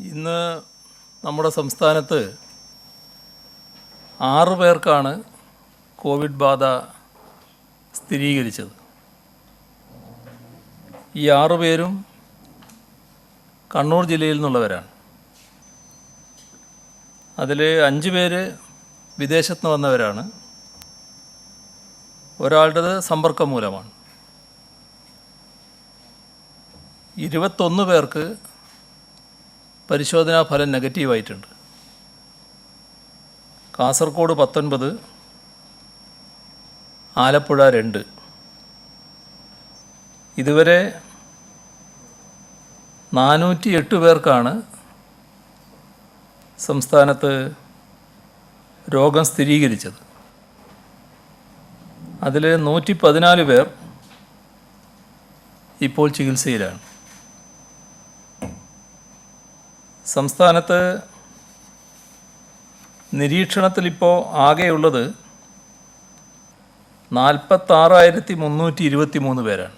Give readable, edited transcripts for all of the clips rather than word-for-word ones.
ഇന്ന് നമ്മുടെ സംസ്ഥാനത്ത് 6 പേർക്കാണ് കോവിഡ് ബാധ സ്ഥിരീകരിച്ചത്. ഈ 6 പേരും കണ്ണൂർ ജില്ലയിൽ നിന്നുള്ളവരാണ്. അതിൽ 5 പേര് വിദേശത്ത് നിന്ന് വന്നവരാണ്. ഒരാളുടേത് സമ്പർക്കം മൂലമാണ്. 21 പേർക്ക് പരിശോധനാ ഫലം നെഗറ്റീവായിട്ടുണ്ട്. കാസർഗോഡ് 19, ആലപ്പുഴ 2. ഇതുവരെ 408 പേർക്കാണ് സംസ്ഥാനത്ത് രോഗം സ്ഥിരീകരിച്ചത്. അതിൽ 114 പേർ ഇപ്പോൾ ചികിത്സയിലാണ്. സംസ്ഥാനത്ത് നിരീക്ഷണത്തിലിപ്പോൾ ആകെയുള്ളത് 46,323 പേരാണ്.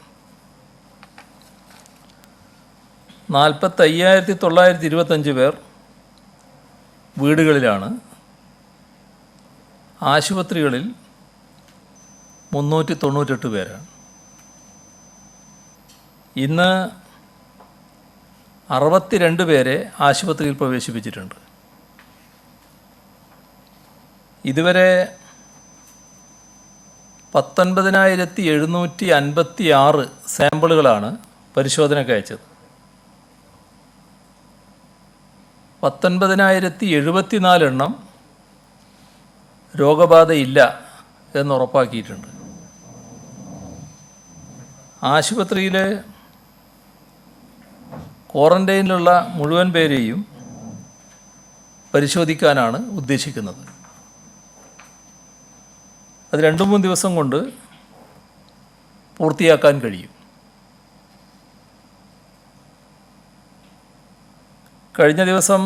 45,925 പേർ വീടുകളിലാണ്. ആശുപത്രികളിൽ 398 പേരാണ്. ഇന്ന് 62 പേരെ ആശുപത്രിയിൽ പ്രവേശിപ്പിച്ചിട്ടുണ്ട്. ഇതുവരെ 19,756 സാമ്പിളുകളാണ് പരിശോധനയ്ക്ക് അയച്ചത്. 19,074 എണ്ണം രോഗബാധയില്ല എന്നുറപ്പാക്കിയിട്ടുണ്ട്. ആശുപത്രിയിൽ ക്വാറൻറ്റൈനിലുള്ള മുഴുവൻ പേരെയും പരിശോധിക്കാനാണ് ഉദ്ദേശിക്കുന്നത്. അത് 2-3 ദിവസം കൊണ്ട് പൂർത്തിയാക്കാൻ കഴിയും. കഴിഞ്ഞ ദിവസം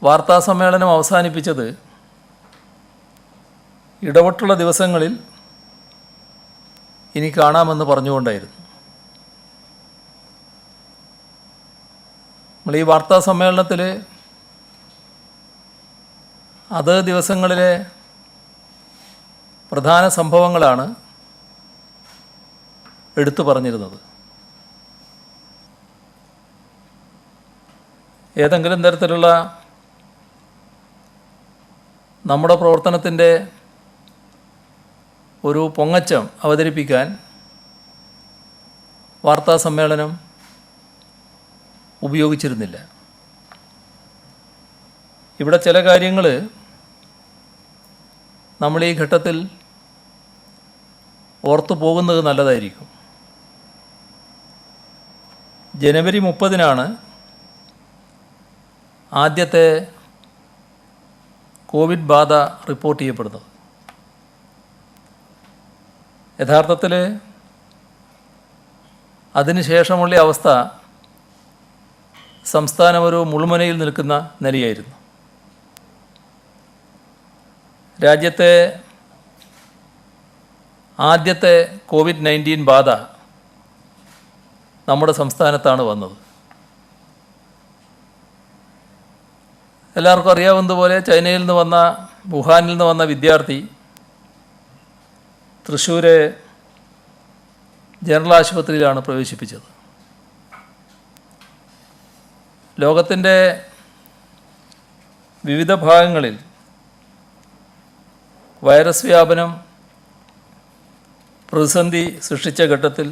വാർത്താസമ്മേളനം അവസാനിപ്പിച്ചത് ഇടവിട്ടുള്ള ദിവസങ്ങളിൽ ഇനി കാണാമെന്ന് പറഞ്ഞുകൊണ്ടായിരുന്നു. നമ്മൾ ഈ വാർത്താ സമ്മേളനത്തിൽ അത് ദിവസങ്ങളിലെ പ്രധാന സംഭവങ്ങളാണ് എടുത്തു പറഞ്ഞിരുന്നത്. ഏതെങ്കിലും തരത്തിലുള്ള നമ്മുടെ പ്രവർത്തനത്തിൻ്റെ ഒരു പൊങ്ങച്ചം അവതരിപ്പിക്കാൻ വാർത്താ സമ്മേളനം ഉപയോഗിച്ചിരുന്നില്ല. ഇവിടെ ചില കാര്യങ്ങൾ നമ്മൾ ഈ ഘട്ടത്തിൽ ഓർത്തു പോകുന്നത് നല്ലതായിരിക്കും. ജനുവരി 30-നാണ് ആദ്യത്തെ കോവിഡ് ബാധ റിപ്പോർട്ട് ചെയ്യപ്പെടുന്നത്. യഥാർത്ഥത്തിൽ അതിനുശേഷമുള്ള അവസ്ഥ സംസ്ഥാനം ഒരു മുൾമുനയിൽ നിൽക്കുന്ന നിലയായിരുന്നു. രാജ്യത്തെ ആദ്യത്തെ COVID-19 ബാധ നമ്മുടെ സംസ്ഥാനത്താണ് വന്നത്. എല്ലാവർക്കും അറിയാവുന്നതുപോലെ ചൈനയിൽ നിന്ന് വന്ന, വുഹാനിൽ നിന്ന് വന്ന വിദ്യാർത്ഥി തൃശ്ശൂർ ജനറൽ ആശുപത്രിയിലാണ് പ്രവേശിപ്പിച്ചത്. ലോകത്തിൻ്റെ വിവിധ ഭാഗങ്ങളിൽ വൈറസ് വ്യാപനം പ്രതിസന്ധി സൃഷ്ടിച്ച ഘട്ടത്തിൽ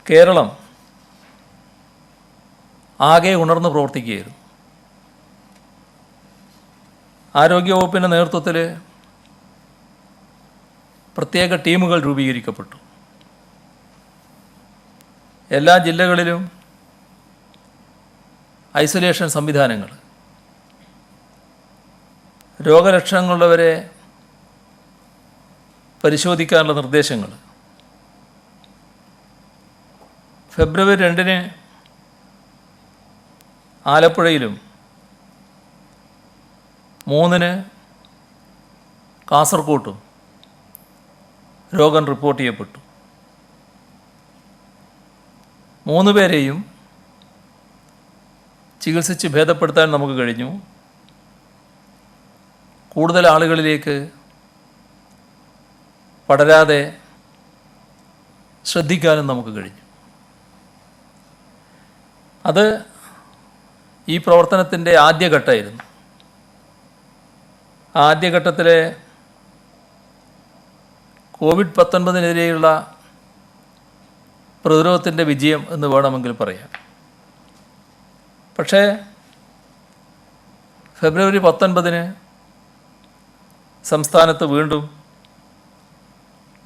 കേരളം ആകെ ഉണർന്ന് പ്രവർത്തിക്കുകയായിരുന്നു. ആരോഗ്യവകുപ്പിൻ്റെ നേതൃത്വത്തിൽ പ്രത്യേക ടീമുകൾ രൂപീകരിക്കപ്പെട്ടു. എല്ലാ ജില്ലകളിലും ഐസൊലേഷൻ സംവിധാനങ്ങൾ, രോഗലക്ഷണങ്ങളുള്ളവരെ പരിശോധിക്കാനുള്ള നിർദ്ദേശങ്ങൾ. ഫെബ്രുവരി 2-ന് ആലപ്പുഴയിലും 3-ന് കാസർഗോട്ടും രോഗം റിപ്പോർട്ട് ചെയ്യപ്പെട്ടു. 3 പേരെയും ചികിത്സിച്ച് ഭേദപ്പെടുത്താൻ നമുക്ക് കഴിഞ്ഞു. കൂടുതൽ ആളുകളിലേക്ക് പടരാതെ ശ്രദ്ധിക്കാനും നമുക്ക് കഴിഞ്ഞു. അത് ഈ പ്രവർത്തനത്തിൻ്റെ ആദ്യഘട്ടമായിരുന്നു. ആദ്യഘട്ടത്തിലെ കോവിഡ്-19-നെതിരെയുള്ള പ്രതിരോധത്തിൻ്റെ വിജയം എന്ന് വേണമെങ്കിൽ പറയാം. പക്ഷേ ഫെബ്രുവരി 19 സംസ്ഥാനത്ത് വീണ്ടും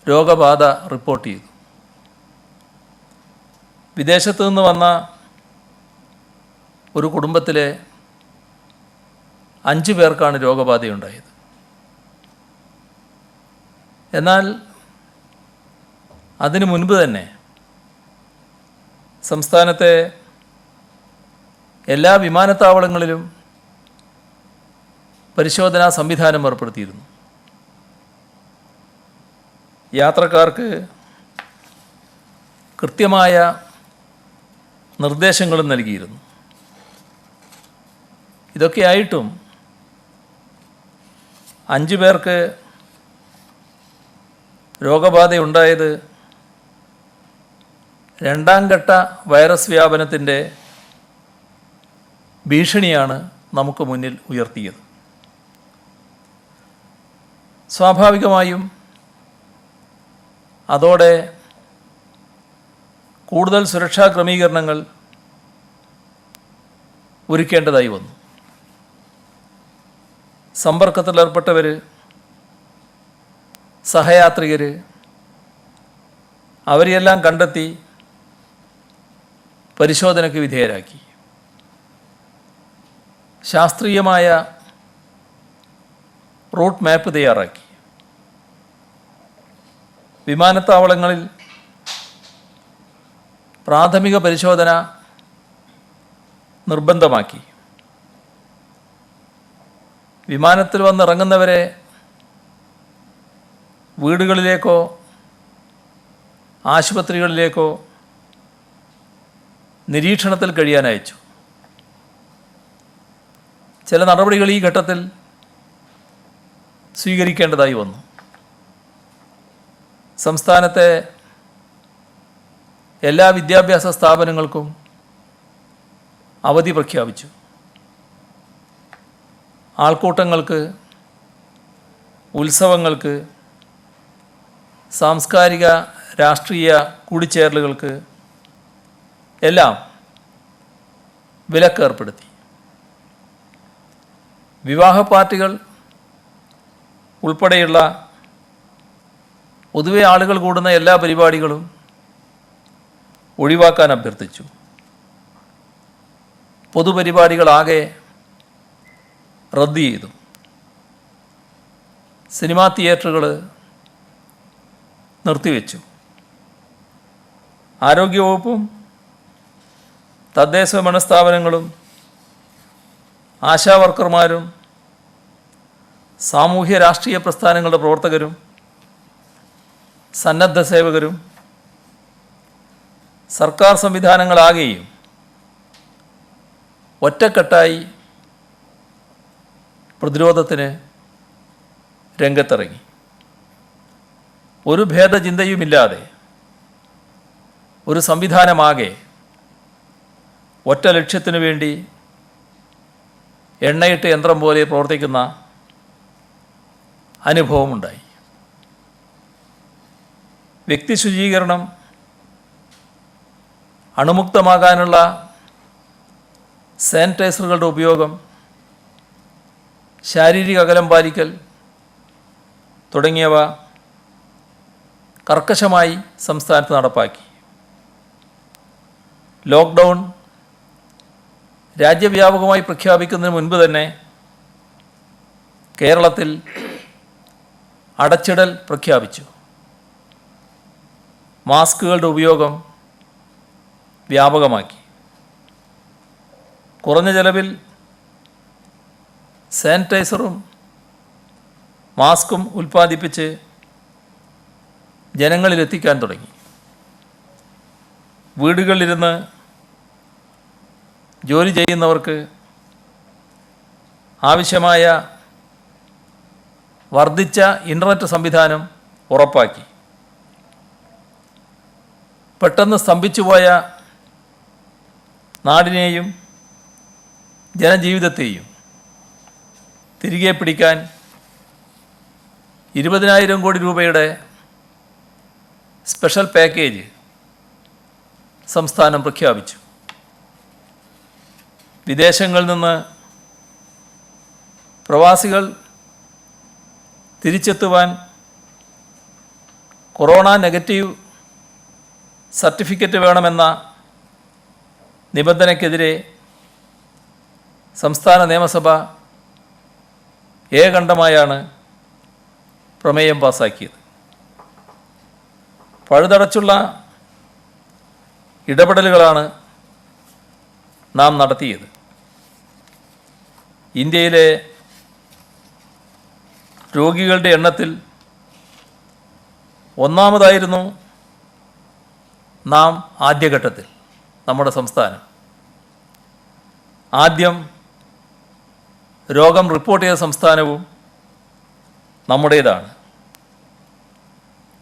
രോഗബാധ റിപ്പോർട്ട് ചെയ്തു. വിദേശത്തു നിന്ന് വന്ന ഒരു കുടുംബത്തിലെ 5 പേർക്കാണ് രോഗബാധയുണ്ടായത്. എന്നാൽ അതിനു മുൻപ് തന്നെ സംസ്ഥാനത്തെ എല്ലാ വിമാനത്താവളങ്ങളിലും പരിശോധനാ സംവിധാനം ഏർപ്പെടുത്തിയിരുന്നു. യാത്രക്കാർക്ക് കൃത്യമായ നിർദ്ദേശങ്ങളും നൽകിയിരുന്നു. ഇതൊക്കെയായിട്ടും 5 പേർക്ക് രോഗബാധയുണ്ടായത് രണ്ടാം ഘട്ട വൈറസ് വ്യാപനത്തിൻ്റെ ഭീഷണിയാണ് നമുക്ക് മുന്നിൽ ഉയർത്തിയത്. സ്വാഭാവികമായും അതോടെ കൂടുതൽ സുരക്ഷാ ക്രമീകരണങ്ങൾ ഒരുക്കേണ്ടതായി വന്നു. സമ്പർക്കത്തിലേർപ്പെട്ടവർ, സഹയാത്രികർ, അവരെയെല്ലാം കണ്ടെത്തി പരിശോധനയ്ക്ക് വിധേയരാക്കി. ശാസ്ത്രീയമായ റൂട്ട് മാപ്പ് തയ്യാറാക്കി. വിമാനത്താവളങ്ങളിൽ പ്രാഥമിക പരിശോധന നിർബന്ധമാക്കി. വിമാനത്തിൽ വന്നിറങ്ങുന്നവരെ വീടുകളിലേക്കോ ആശുപത്രികളിലേക്കോ നിരീക്ഷണത്തിൽ കഴിയാൻ അയച്ചു. ചില നടപടികൾ ഈ ഘട്ടത്തിൽ സ്വീകരിക്കേണ്ടതായി വന്നു. സംസ്ഥാനത്തെ എല്ലാ വിദ്യാഭ്യാസ സ്ഥാപനങ്ങൾക്കും അവധി പ്രഖ്യാപിച്ചു. ആൾക്കൂട്ടങ്ങൾക്ക്, ഉത്സവങ്ങൾക്ക്, സാംസ്കാരിക രാഷ്ട്രീയ കൂടിച്ചേരലുകൾക്ക് എല്ലാം വിലക്കേർപ്പെടുത്തി. വിവാഹ പാർട്ടികൾ ഉൾപ്പെടെയുള്ള പൊതുവെ ആളുകൾ കൂടുന്ന എല്ലാ പരിപാടികളും ഒഴിവാക്കാൻ അഭ്യർത്ഥിച്ചു. പൊതുപരിപാടികളാകെ റദ്ദ് ചെയ്തു. സിനിമാ തിയേറ്ററുകൾ നിർത്തിവെച്ചു. ആരോഗ്യവകുപ്പും തദ്ദേശഭരണ സ്ഥാപനങ്ങളും ആശാവർക്കർമാരും സാമൂഹ്യ രാഷ്ട്രീയ പ്രസ്ഥാനങ്ങളുടെ പ്രവർത്തകരും സന്നദ്ധ സേവകരും സർക്കാർ സംവിധാനങ്ങളാകെയും ഒറ്റക്കെട്ടായി പ്രതിരോധത്തിന് രംഗത്തിറങ്ങി. ഒരു ഭേദചിന്തയുമില്ലാതെ ഒരു സംവിധാനമാകെ ഒറ്റ ലക്ഷ്യത്തിനു വേണ്ടി എണ്ണയിട്ട് യന്ത്രം പോലെ പ്രവർത്തിക്കുന്ന അനുഭവമുണ്ടായി. വ്യക്തി ശുചീകരണം, അണുമുക്തമാകാനുള്ള സാനിറ്റൈസറുകളുടെ ഉപയോഗം, ശാരീരിക അകലം പാലിക്കൽ തുടങ്ങിയവ കർക്കശമായി സംസ്ഥാനത്ത് നടപ്പാക്കി. ലോക്ക്ഡൗൺ രാജ്യവ്യാപകമായി പ്രഖ്യാപിക്കുന്നതിന് മുൻപ് തന്നെ കേരളത്തിൽ അടച്ചിടൽ പ്രഖ്യാപിച്ചു. മാസ്കുകളുടെ ഉപയോഗം വ്യാപകമാക്കി. കുറഞ്ഞ ചെലവിൽ സാനിറ്റൈസറും മാസ്കും ഉൽപ്പാദിപ്പിച്ച് ജനങ്ങളിലെത്തിക്കാൻ തുടങ്ങി. വീടുകളിലിരുന്ന് ജോലി ചെയ്യുന്നവർക്ക് ആവശ്യമായ വർദ്ധിച്ച ഇൻ്റർനെറ്റ് സംവിധാനം ഉറപ്പാക്കി. പെട്ടെന്ന് സ്തംഭിച്ചുപോയ നാടിനെയും ജനജീവിതത്തെയും തിരികെ പിടിക്കാൻ 20,000 കോടി രൂപയുടെ സ്പെഷ്യൽ പാക്കേജ് സംസ്ഥാനം പ്രഖ്യാപിച്ചു. വിദേശങ്ങളിൽ നിന്ന് പ്രവാസികൾ തിരിച്ചെത്തുവാൻ കൊറോണ നെഗറ്റീവ് സർട്ടിഫിക്കറ്റ് വേണമെന്ന നിബന്ധനയ്ക്കെതിരെ സംസ്ഥാന നിയമസഭ ഏകകണ്ഠമായാണ് പ്രമേയം പാസാക്കിയത്. പഴുതടച്ചുള്ള ഇടപെടലുകളാണ് നാം നടത്തിയത്. ഇന്ത്യയിലെ രോഗികളുടെ എണ്ണത്തിൽ ഒന്നാമതായിരുന്നു നാം ആദ്യഘട്ടത്തിൽ, നമ്മുടെ സംസ്ഥാനം. ആദ്യം രോഗം റിപ്പോർട്ട് ചെയ്ത സംസ്ഥാനവും നമ്മുടേതാണ്.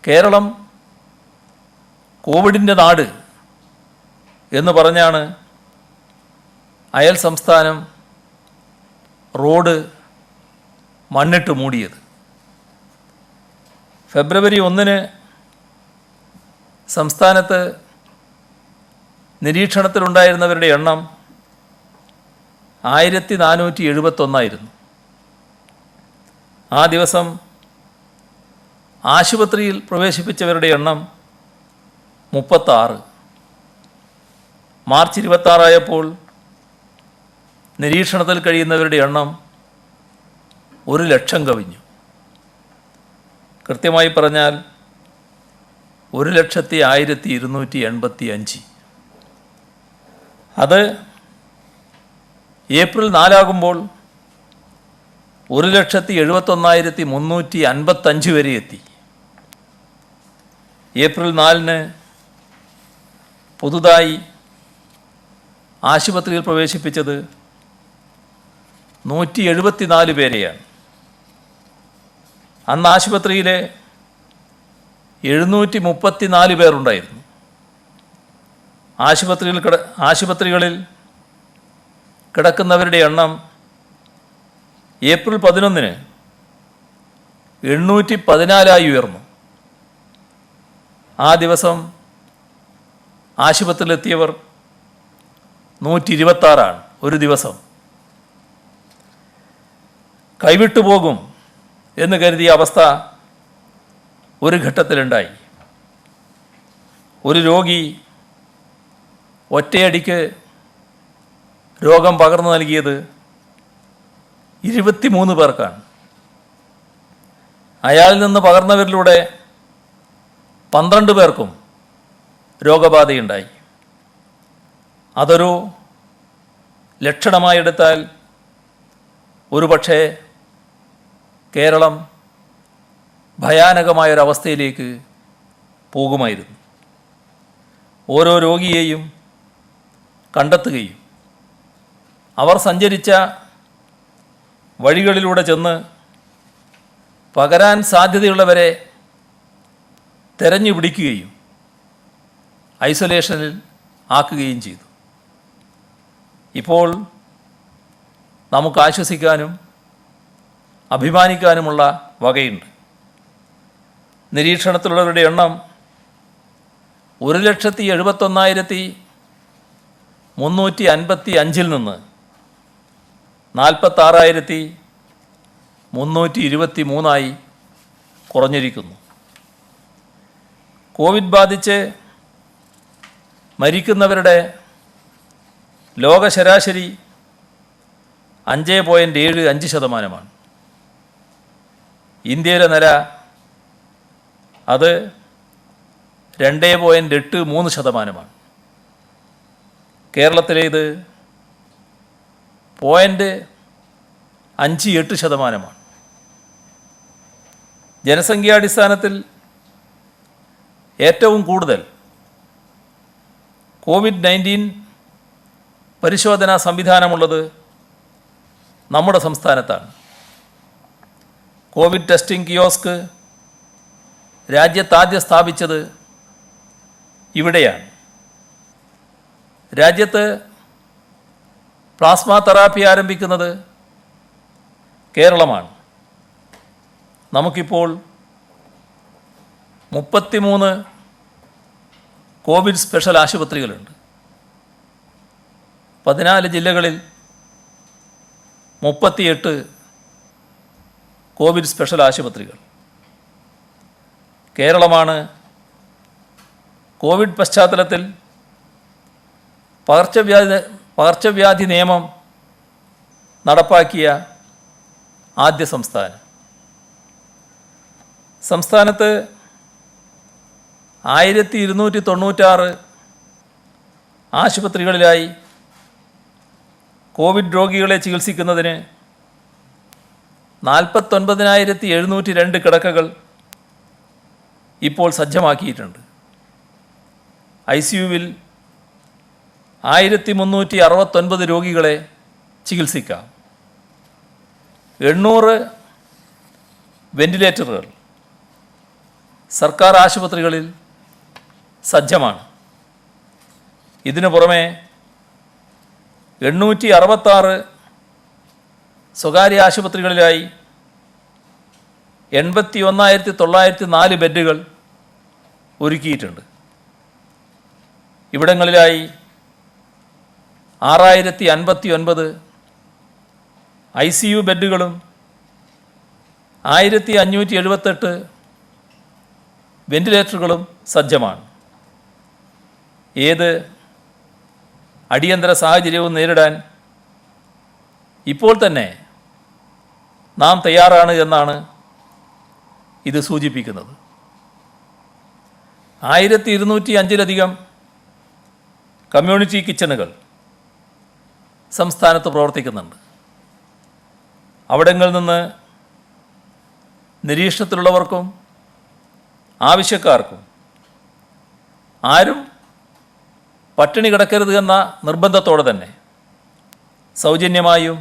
കേരളം കോവിഡിൻ്റെ നാട് എന്ന് പറഞ്ഞാണ് അയൽ സംസ്ഥാനം റോഡ് മണ്ണിട്ട് മൂടിയത്. ഫെബ്രുവരി 1 സംസ്ഥാനത്ത് നിരീക്ഷണത്തിലുണ്ടായിരുന്നവരുടെ എണ്ണം 1471. ആ ദിവസം ആശുപത്രിയിൽ പ്രവേശിപ്പിച്ചവരുടെ എണ്ണം 36. മാർച്ച് 26 ആയപ്പോൾ നിരീക്ഷണത്തിൽ കഴിയുന്നവരുടെ എണ്ണം 1,00,000 കവിഞ്ഞു. കൃത്യമായി പറഞ്ഞാൽ 1,01,285. അത് ഏപ്രിൽ 4 ആകുമ്പോൾ 1,71,355 വരെ എത്തി. ഏപ്രിൽ 4 പുതുതായി ആശുപത്രിയിൽ പ്രവേശിപ്പിച്ചത് 174 പേരെയാണ്. അന്ന് ആശുപത്രിയിൽ 734 പേരുണ്ടായിരുന്നു. ആശുപത്രികളിൽ കിടക്കുന്നവരുടെ എണ്ണം ഏപ്രിൽ 11 814 ഉയർന്നു. ആ ദിവസം ആശുപത്രിയിലെത്തിയവർ 126 ഒരു ദിവസം. കൈവിട്ടു പോകും എന്ന് കരുതിയ അവസ്ഥ ഒരു ഘട്ടത്തിലുണ്ടായി. ഒരു രോഗി ഒറ്റയടിക്ക് രോഗം പകർന്നു നൽകിയത് 23 പേർക്കാണ്. അയാളിൽ നിന്ന് പകർന്നവരിലൂടെ 12 പേർക്കും രോഗബാധയുണ്ടായി. അതൊരു ലക്ഷണമായെടുത്താൽ ഒരുപക്ഷെ കേരളം ഭയാനകമായൊരവസ്ഥയിലേക്ക് പോകുമായിരുന്നു. ഓരോ രോഗിയെയും കണ്ടെത്തുകയും അവർ സഞ്ചരിച്ച വഴികളിലൂടെ ചെന്ന് പകരാൻ സാധ്യതയുള്ളവരെ തെരഞ്ഞു പിടിക്കുകയും ഐസൊലേഷനിൽ ആക്കുകയും ചെയ്തു. ഇപ്പോൾ നമുക്ക് ആശ്വസിക്കാനും അഭിമാനിക്കാനുമുള്ള വകയുണ്ട്. നിരീക്ഷണത്തിലുള്ളവരുടെ എണ്ണം 1,71,355 നിന്ന് 46,323 കുറഞ്ഞിരിക്കുന്നു. കോവിഡ് ബാധിച്ച് മരിക്കുന്നവരുടെ ലോക ശരാശരി 5.75%. ഇന്ത്യയിലെ നില അത് 2.83%. കേരളത്തിലേത് 0.58%. ജനസംഖ്യാടിസ്ഥാനത്തിൽ ഏറ്റവും കൂടുതൽ COVID-19 പരിശോധനാ സംവിധാനമുള്ളത് നമ്മുടെ സംസ്ഥാനത്താണ്. കോവിഡ് ടെസ്റ്റിംഗ് കിയോസ്ക് രാജ്യത്താദ്യം സ്ഥാപിച്ചത് ഇവിടെയാണ്. രാജ്യത്ത് പ്ലാസ്മ തെറാപ്പി ആരംഭിക്കുന്നത് കേരളമാണ്. നമുക്കിപ്പോൾ 33 കോവിഡ് സ്പെഷ്യൽ ആശുപത്രികളുണ്ട്. 14 ജില്ലകളിൽ 38 കോവിഡ് സ്പെഷ്യൽ ആശുപത്രികൾ. കേരളമാണ് കോവിഡ് പശ്ചാത്തലത്തിൽ പകർച്ചവ്യാധി നിയമം നടപ്പാക്കിയ ആദ്യ സംസ്ഥാനം. സംസ്ഥാനത്ത് 1296 ആശുപത്രികളിലായി കോവിഡ് രോഗികളെ ചികിത്സിക്കുന്നതിന് 49,702 കിടക്കകൾ ഇപ്പോൾ സജ്ജമാക്കിയിട്ടുണ്ട്. ICUവിൽ 1369 രോഗികളെ ചികിത്സിക്കാം. 800 വെന്റിലേറ്ററുകൾ സർക്കാർ ആശുപത്രികളിൽ സജ്ജമാണ്. ഇതിനു പുറമെ 866 സ്വകാര്യ ആശുപത്രികളിലായി 81,904 ബെഡുകൾ ഒരുക്കിയിട്ടുണ്ട്. ഇവിടങ്ങളിലായി 6,059 ICU ബെഡുകളും 1,578 വെന്റിലേറ്ററുകളും സജ്ജമാണ്. ഏത് അടിയന്തര സാഹചര്യവും നേരിടാൻ ഇപ്പോൾ തന്നെ നാം തയ്യാറാണ് എന്നാണ് ഇത് സൂചിപ്പിക്കുന്നത്. 1205-ലധികം കമ്മ്യൂണിറ്റി കിച്ചണുകൾ സംസ്ഥാനത്ത് പ്രവർത്തിക്കുന്നുണ്ട്. അവിടങ്ങളിൽ നിന്ന് നിരീക്ഷണത്തിലുള്ളവർക്കും ആവശ്യക്കാർക്കും ആരും പട്ടിണി കിടക്കരുത് എന്ന നിർബന്ധത്തോടെ തന്നെ സൗജന്യമായും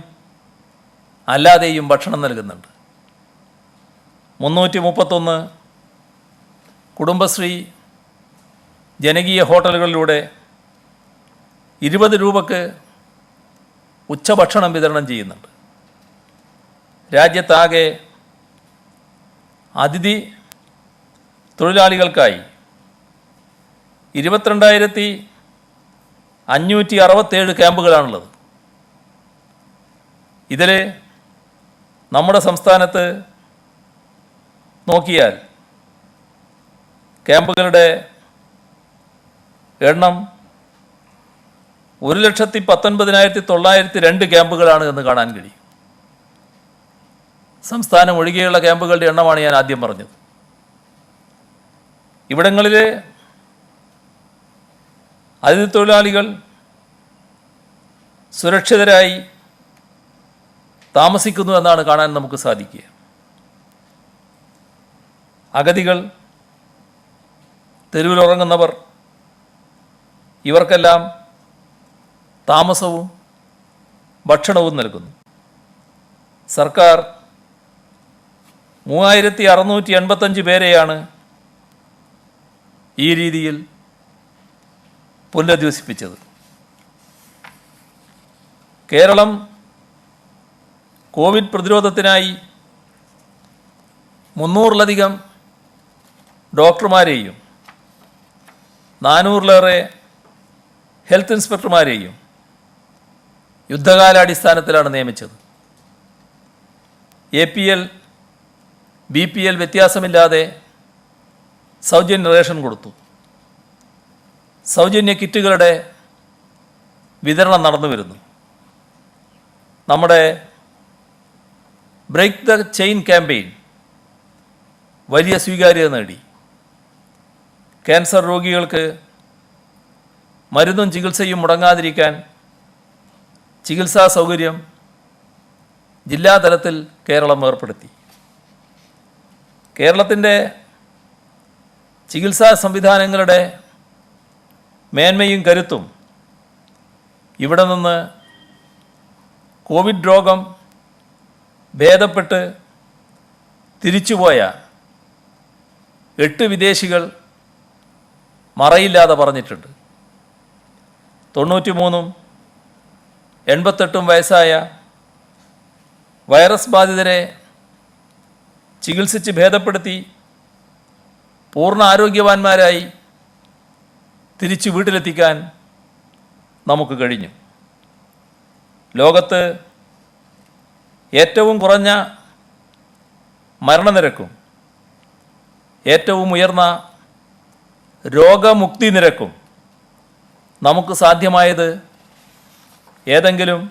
അല്ലാതെയും ഭക്ഷണം നൽകുന്നുണ്ട്. 331 കുടുംബശ്രീ ജനകീയ ഹോട്ടലുകളിലൂടെ 20 രൂപയ്ക്ക് ഉച്ചഭക്ഷണം വിതരണം ചെയ്യുന്നുണ്ട്. രാജ്യത്താകെ അതിഥി തൊഴിലാളികൾക്കായി 22,567 ക്യാമ്പുകളാണുള്ളത്. ഇതിൽ നമ്മുടെ സംസ്ഥാനത്ത് നോക്കിയാൽ ക്യാമ്പുകളുടെ എണ്ണം 1,19,902 ക്യാമ്പുകളാണ് എന്ന് കാണാൻ കഴിയും. സംസ്ഥാനം ഒഴികെയുള്ള ക്യാമ്പുകളുടെ എണ്ണമാണ് ഞാൻ ആദ്യം പറഞ്ഞത്. ഇവിടങ്ങളിൽ അതിഥി തൊഴിലാളികൾ സുരക്ഷിതരായി താമസിക്കുന്നു എന്നാണ് കാണാൻ നമുക്ക് സാധിക്കുക. അഗതികൾ, തെരുവിലുറങ്ങുന്നവർ, ഇവർക്കെല്ലാം താമസവും ഭക്ഷണവും നൽകുന്നു. സർക്കാർ 3,685 പേരെയാണ് ഈ രീതിയിൽ പുനരധിവസിപ്പിച്ചത്. കേരളം കോവിഡ് പ്രതിരോധത്തിനായി 300-ലധികം ഡോക്ടർമാരെയും 400-ലേറെ ഹെൽത്ത് ഇൻസ്പെക്ടർമാരെയും യുദ്ധകാലാടിസ്ഥാനത്തിലാണ് നിയമിച്ചത്. APL, BPL വ്യത്യാസമില്ലാതെ സൗജന്യ റേഷൻ കൊടുത്തു. സൗജന്യ കിറ്റുകളുടെ വിതരണം നടന്നു വരുന്നു. നമ്മുടെ ബ്രേക്ക് ദ ചെയിൻ ക്യാമ്പയിൻ വലിയ സ്വീകാര്യത നേടി. ക്യാൻസർ രോഗികൾക്ക് മരുന്നും ചികിത്സയും മുടങ്ങാതിരിക്കാൻ ചികിത്സാ സൗകര്യം ജില്ലാതലത്തിൽ കേരളം ഏർപ്പെടുത്തി. കേരളത്തിൻ്റെ ചികിത്സാ സംവിധാനങ്ങളുടെ മേന്മയും കരുത്തും ഇവിടെ നിന്ന് കോവിഡ് രോഗം ഭേദപ്പെട്ട് തിരിച്ചുപോയ 8 വിദേശികൾ മറയില്ലാതെ പറഞ്ഞിട്ടുണ്ട്. 93 88 വയസ്സായ വൈറസ് ബാധിതരെ ചികിത്സിച്ച് ഭേദപ്പെടുത്തി പൂർണ്ണ ആരോഗ്യവാന്മാരായി തിരിച്ചു വീട്ടിലെത്തിക്കാൻ നമുക്ക് കഴിഞ്ഞു. ലോകത്ത് ഏറ്റവും കുറഞ്ഞ മരണനിരക്കും ഏറ്റവും ഉയർന്ന രോഗമുക്തി നിരക്കും നമുക്ക് സാധ്യമായത് ഏതെങ്കിലും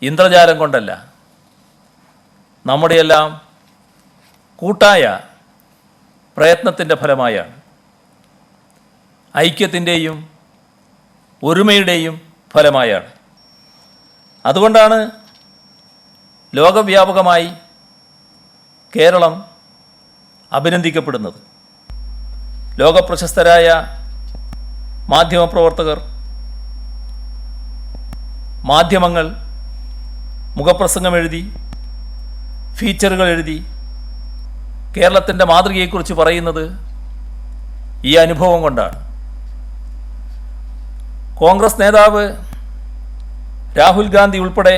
ഇന്ദ്രജാലം കൊണ്ടല്ല, നമ്മുടെയെല്ലാം കൂട്ടായ പ്രയത്നത്തിൻ്റെ ഫലമായാണ്. ഐക്യത്തിൻ്റെയും ഒരുമയുടെയും ഫലമായാണ്. അതുകൊണ്ടാണ് ലോകവ്യാപകമായി കേരളം അഭിനന്ദിക്കപ്പെടുന്നത്. ലോകപ്രശസ്തരായ മാധ്യമപ്രവർത്തകർ, മാധ്യമങ്ങൾ മുഖപ്രസംഗം എഴുതി, ഫീച്ചറുകൾ എഴുതി കേരളത്തിൻ്റെ മാതൃകയെക്കുറിച്ച് പറയുന്നത് ഈ അനുഭവം കൊണ്ടാണ്. കോൺഗ്രസ് നേതാവ് രാഹുൽ ഗാന്ധി ഉൾപ്പെടെ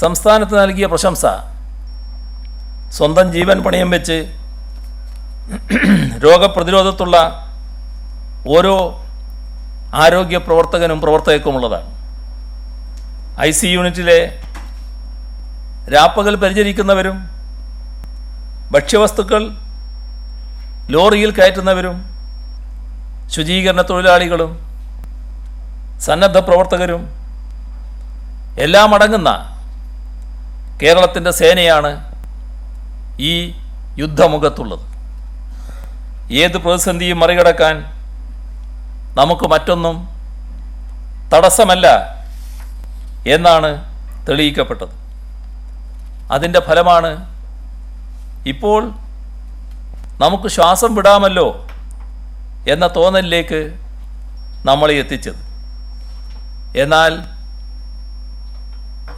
സംസ്ഥാനത്ത് നൽകിയ പ്രശംസ സ്വന്തം ജീവൻ പണയം വെച്ച് രോഗപ്രതിരോധത്തുള്ള ഓരോ ആരോഗ്യ പ്രവർത്തകനും പ്രവർത്തകർക്കുമുള്ളതാണ്. IC യൂണിറ്റിലെ രാപ്പകൽ പരിചരിക്കുന്നവരും ഭക്ഷ്യവസ്തുക്കൾ ലോറിയിൽ കയറ്റുന്നവരും ശുചീകരണ തൊഴിലാളികളും സന്നദ്ധ പ്രവർത്തകരും എല്ലാം അടങ്ങുന്ന കേരളത്തിൻ്റെ സേനയാണ് ഈ യുദ്ധമുഖത്തുള്ളത്. ഏത് പ്രതിസന്ധിയും മറികടക്കാൻ നമുക്ക് മറ്റൊന്നും തടസ്സമല്ല എന്നാണ് തെളിയിക്കപ്പെട്ടത്. അതിൻ്റെ ഫലമാണ് ഇപ്പോൾ നമുക്ക് ശ്വാസം വിടാമല്ലോ എന്ന തോന്നലിലേക്ക് നമ്മളെ എത്തിച്ചത്. എന്നാൽ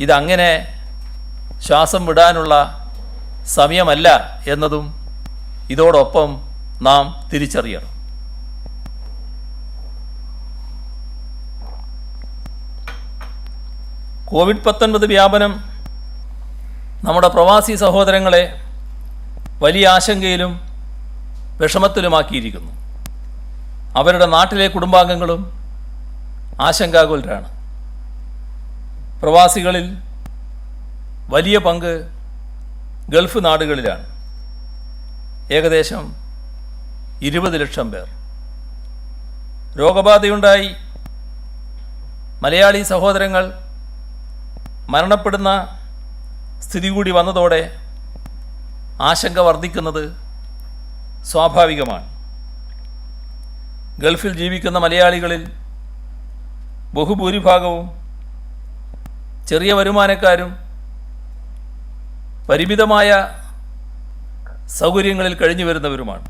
ഇതങ്ങനെ ശ്വാസം വിടാനുള്ള സമയമല്ല എന്നതും ഇതോടൊപ്പം നാം തിരിച്ചറിയണം. കോവിഡ്-19 വ്യാപനം നമ്മുടെ പ്രവാസി സഹോദരങ്ങളെ വലിയ ആശങ്കയിലും വിഷമത്തിലുമാക്കിയിരിക്കുന്നു. അവരുടെ നാട്ടിലെ കുടുംബാംഗങ്ങളും ആശങ്കാകുലരാണ്. പ്രവാസികളിൽ വലിയ പങ്ക് ഗൾഫ് നാടുകളിലാണ്. ഏകദേശം 20 ലക്ഷം പേർ. രോഗബാധയുണ്ടായി മലയാളി സഹോദരങ്ങൾ മരണപ്പെടുന്ന സ്ഥിതി കൂടി വന്നതോടെ ആശങ്ക വർദ്ധിക്കുന്നത് സ്വാഭാവികമാണ്. ഗൾഫിൽ ജീവിക്കുന്ന മലയാളികളിൽ ബഹുഭൂരിഭാഗവും ചെറിയ വരുമാനക്കാരും പരിമിതമായ സൗകര്യങ്ങളിൽ കഴിഞ്ഞു വരുന്നവരുമാണ്.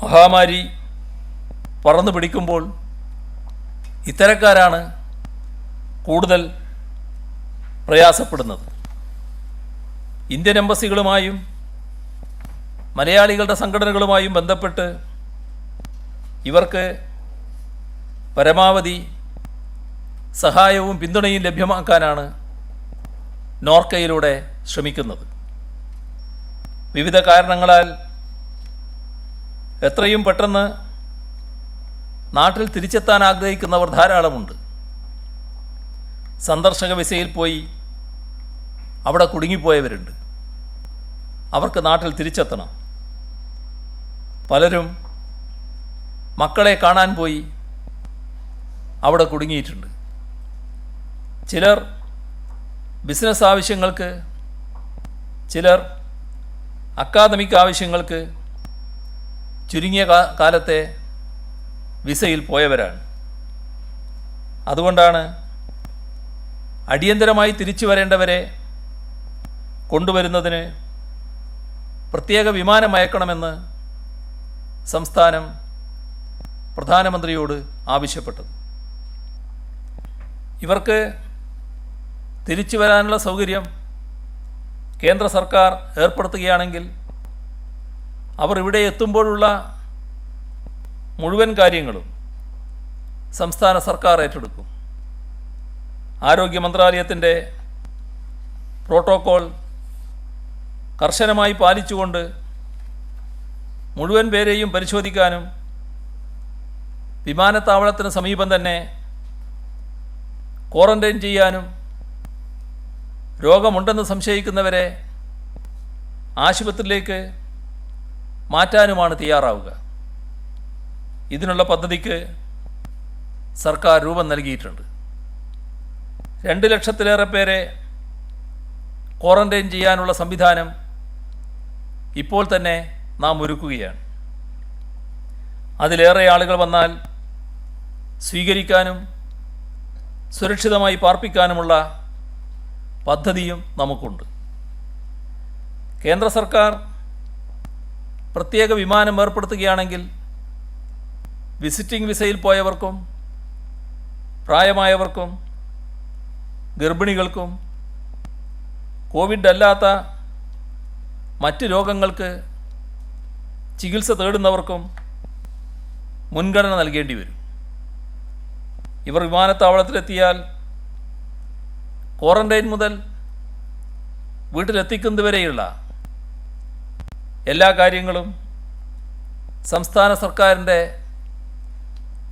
മഹാമാരി പറന്നു പിടിക്കുമ്പോൾ ഇത്തരക്കാരാണ് കൂടുതൽ പ്രയാസപ്പെടുന്നത്. ഇന്ത്യൻ എംബസികളുമായും മലയാളികളുടെ സംഘടനകളുമായും ബന്ധപ്പെട്ട് ഇവർക്ക് പരമാവധി സഹായവും പിന്തുണയും ലഭ്യമാക്കാനാണ് നോർക്കയിലൂടെ ശ്രമിക്കുന്നത്. വിവിധ കാരണങ്ങളാൽ എത്രയും പെട്ടെന്ന് നാട്ടിൽ തിരിച്ചെത്താൻ ആഗ്രഹിക്കുന്നവർ ധാരാളമുണ്ട്. സന്ദർശക വിസയിൽ പോയി അവിടെ കുടുങ്ങിപ്പോയവരുണ്ട്. അവർക്ക് നാട്ടിൽ തിരിച്ചെത്തണം. പലരും മക്കളെ കാണാൻ പോയി അവിടെ കുടുങ്ങിയിട്ടുണ്ട്. ചിലർ ബിസിനസ് ആവശ്യങ്ങൾക്ക്, ചിലർ അക്കാദമിക് ആവശ്യങ്ങൾക്ക് ചുരുങ്ങിയ കാലത്തെ വിസയിൽ പോയവരാണ്. അതുകൊണ്ടാണ് അടിയന്തരമായി തിരിച്ചു വരേണ്ടവരെ കൊണ്ടുവരുന്നതിന് പ്രത്യേക വിമാനം അയക്കണമെന്ന് സംസ്ഥാനം പ്രധാനമന്ത്രിയോട് ആവശ്യപ്പെട്ടത്. ഇവർക്ക് തിരിച്ചു വരാനുള്ള സൗകര്യം കേന്ദ്ര സർക്കാർ ഏർപ്പെടുത്തുകയാണെങ്കിൽ അവർ ഇവിടെ എത്തുമ്പോഴുള്ള മുഴുവൻ കാര്യങ്ങളും സംസ്ഥാന സർക്കാർ ഏറ്റെടുക്കും. ആരോഗ്യ മന്ത്രാലയത്തിൻ്റെ പ്രോട്ടോക്കോൾ കർശനമായി പാലിച്ചുകൊണ്ട് മുഴുവൻ പേരെയും പരിശോധിക്കാനും വിമാനത്താവളത്തിന് സമീപം തന്നെ ക്വാറന്റൈൻ ചെയ്യാനും രോഗമുണ്ടെന്ന് സംശയിക്കുന്നവരെ ആശുപത്രിയിലേക്ക് മാറ്റാനുമാണ് തയ്യാറാവുക. ഇതിനുള്ള പദ്ധതിക്ക് സർക്കാർ രൂപം നൽകിയിട്ടുണ്ട്. 2 ലക്ഷത്തിലേറെ പേരെ ക്വാറന്റൈൻ ചെയ്യാനുള്ള സംവിധാനം ഇപ്പോൾ തന്നെ നാം ഒരുക്കുകയാണ്. അതിലേറെ ആളുകൾ വന്നാൽ സ്വീകരിക്കാനും സുരക്ഷിതമായി പാർപ്പിക്കാനുമുള്ള പദ്ധതിയും നമുക്കുണ്ട്. കേന്ദ്ര സർക്കാർ പ്രത്യേക വിമാനം ഏർപ്പെടുത്തുകയാണെങ്കിൽ വിസിറ്റിംഗ് വിസയിൽ പോയവർക്കും പ്രായമായവർക്കും ഗർഭിണികൾക്കും കോവിഡ് അല്ലാത്ത മറ്റ് രോഗങ്ങൾക്ക് ചികിത്സ തേടുന്നവർക്കും മുൻഗണന നൽകേണ്ടി വരും. ഇവർ വിമാനത്താവളത്തിലെത്തിയാൽ ക്വാറന്റൈൻ മുതൽ വീട്ടിലെത്തിക്കുന്നതുവരെയുള്ള എല്ലാ കാര്യങ്ങളും സംസ്ഥാന സർക്കാരിൻ്റെ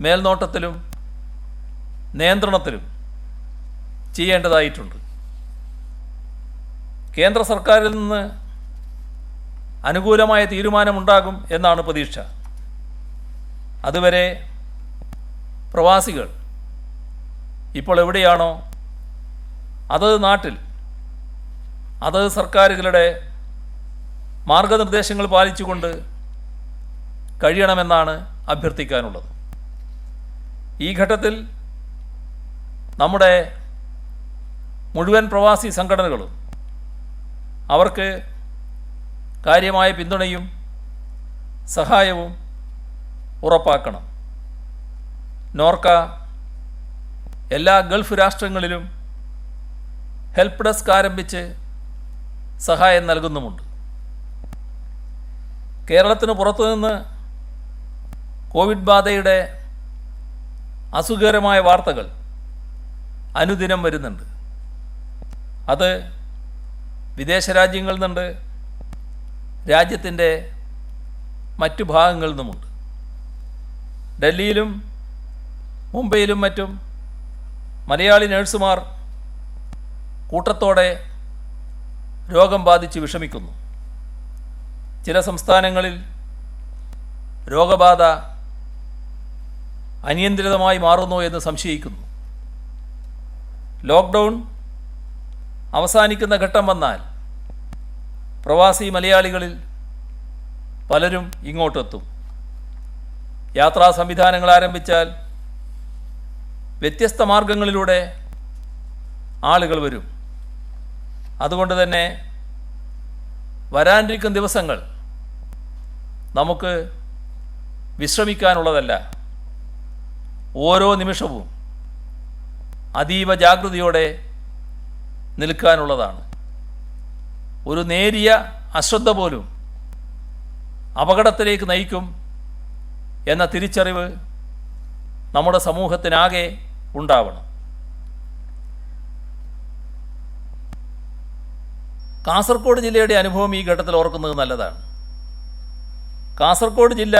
മേൽനോട്ടത്തിലും നിയന്ത്രണത്തിലും ചെയ്യേണ്ടതായിട്ടുണ്ട്. കേന്ദ്ര സർക്കാരിൽ നിന്ന് അനുകൂലമായ തീരുമാനമുണ്ടാകും എന്നാണ് പ്രതീക്ഷ. അതുവരെ പ്രവാസികൾ ഇപ്പോൾ എവിടെയാണോ അതത് നാട്ടിൽ അതത് സർക്കാരുകളുടെ മാർഗനിർദ്ദേശങ്ങൾ പാലിച്ചുകൊണ്ട് കഴിയണമെന്നാണ് അഭ്യർത്ഥിക്കാനുള്ളത്. ഈ ഘട്ടത്തിൽ നമ്മുടെ മുഴുവൻ പ്രവാസി സംഘടനകളും അവർക്ക് കാര്യമായ പിന്തുണയും സഹായവും ഉറപ്പാക്കണം. നോർക്ക എല്ലാ ഗൾഫ് രാഷ്ട്രങ്ങളിലും ഹെൽപ്പ് ഡെസ്ക് ആരംഭിച്ച് സഹായം നൽകുന്നുമുണ്ട്. കേരളത്തിന് പുറത്തുനിന്ന് കോവിഡ് ബാധയുടെ അസുഖകരമായ വാർത്തകൾ അനുദിനം വരുന്നുണ്ട്. അത് വിദേശ രാജ്യങ്ങളിൽ നിന്നുണ്ട്, രാജ്യത്തിൻ്റെ മറ്റു ഭാഗങ്ങളിൽ നിന്നുമുണ്ട്. ഡൽഹിയിലും മുംബൈയിലും മറ്റും മലയാളി നഴ്സുമാർ കൂട്ടത്തോടെ രോഗം ബാധിച്ച് വിഷമിക്കുന്നു. ചില സംസ്ഥാനങ്ങളിൽ രോഗബാധ അനിയന്ത്രിതമായി മാറുന്നു എന്ന് സംശയിക്കുന്നു. ലോക്ക്ഡൗൺ അവസാനിക്കുന്ന ഘട്ടം വന്നാൽ പ്രവാസി മലയാളികളിൽ പലരും ഇങ്ങോട്ടെത്തും. യാത്രാ സംവിധാനങ്ങൾ ആരംഭിച്ചാൽ വ്യത്യസ്ത മാർഗങ്ങളിലൂടെ ആളുകൾ വരും. അതുകൊണ്ട് തന്നെ വരാനിരിക്കുന്ന ദിവസങ്ങൾ നമുക്ക് വിശ്രമിക്കാനുള്ളതല്ല. ഓരോ നിമിഷവും അതീവ ജാഗ്രതയോടെ നിൽക്കാനുള്ളതാണ്. ഒരു നേരിയ അശ്രദ്ധ പോലും അപകടത്തിലേക്ക് നയിക്കും എന്ന തിരിച്ചറിവ് നമ്മുടെ സമൂഹത്തിനാകെ ഉണ്ടാവണം. കാസർഗോഡ് ജില്ലയുടെ അനുഭവം ഈ ഘട്ടത്തിൽ ഓർക്കുന്നത് നല്ലതാണ്. കാസർഗോഡ് ജില്ല